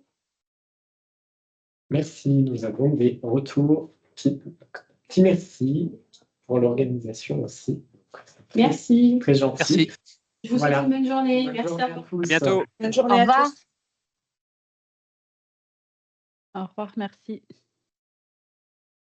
[SPEAKER 5] Merci, nous avons des retours. Petit merci pour l'organisation aussi.
[SPEAKER 1] Merci.
[SPEAKER 5] Très gentil.
[SPEAKER 2] Merci.
[SPEAKER 1] Je vous souhaite une bonne journée.
[SPEAKER 5] Bonne
[SPEAKER 1] Merci
[SPEAKER 5] journée
[SPEAKER 1] à vous.
[SPEAKER 5] tous.
[SPEAKER 2] À bientôt.
[SPEAKER 3] Bonne journée
[SPEAKER 4] Au
[SPEAKER 3] à
[SPEAKER 4] revoir.
[SPEAKER 3] tous.
[SPEAKER 8] Au revoir, merci.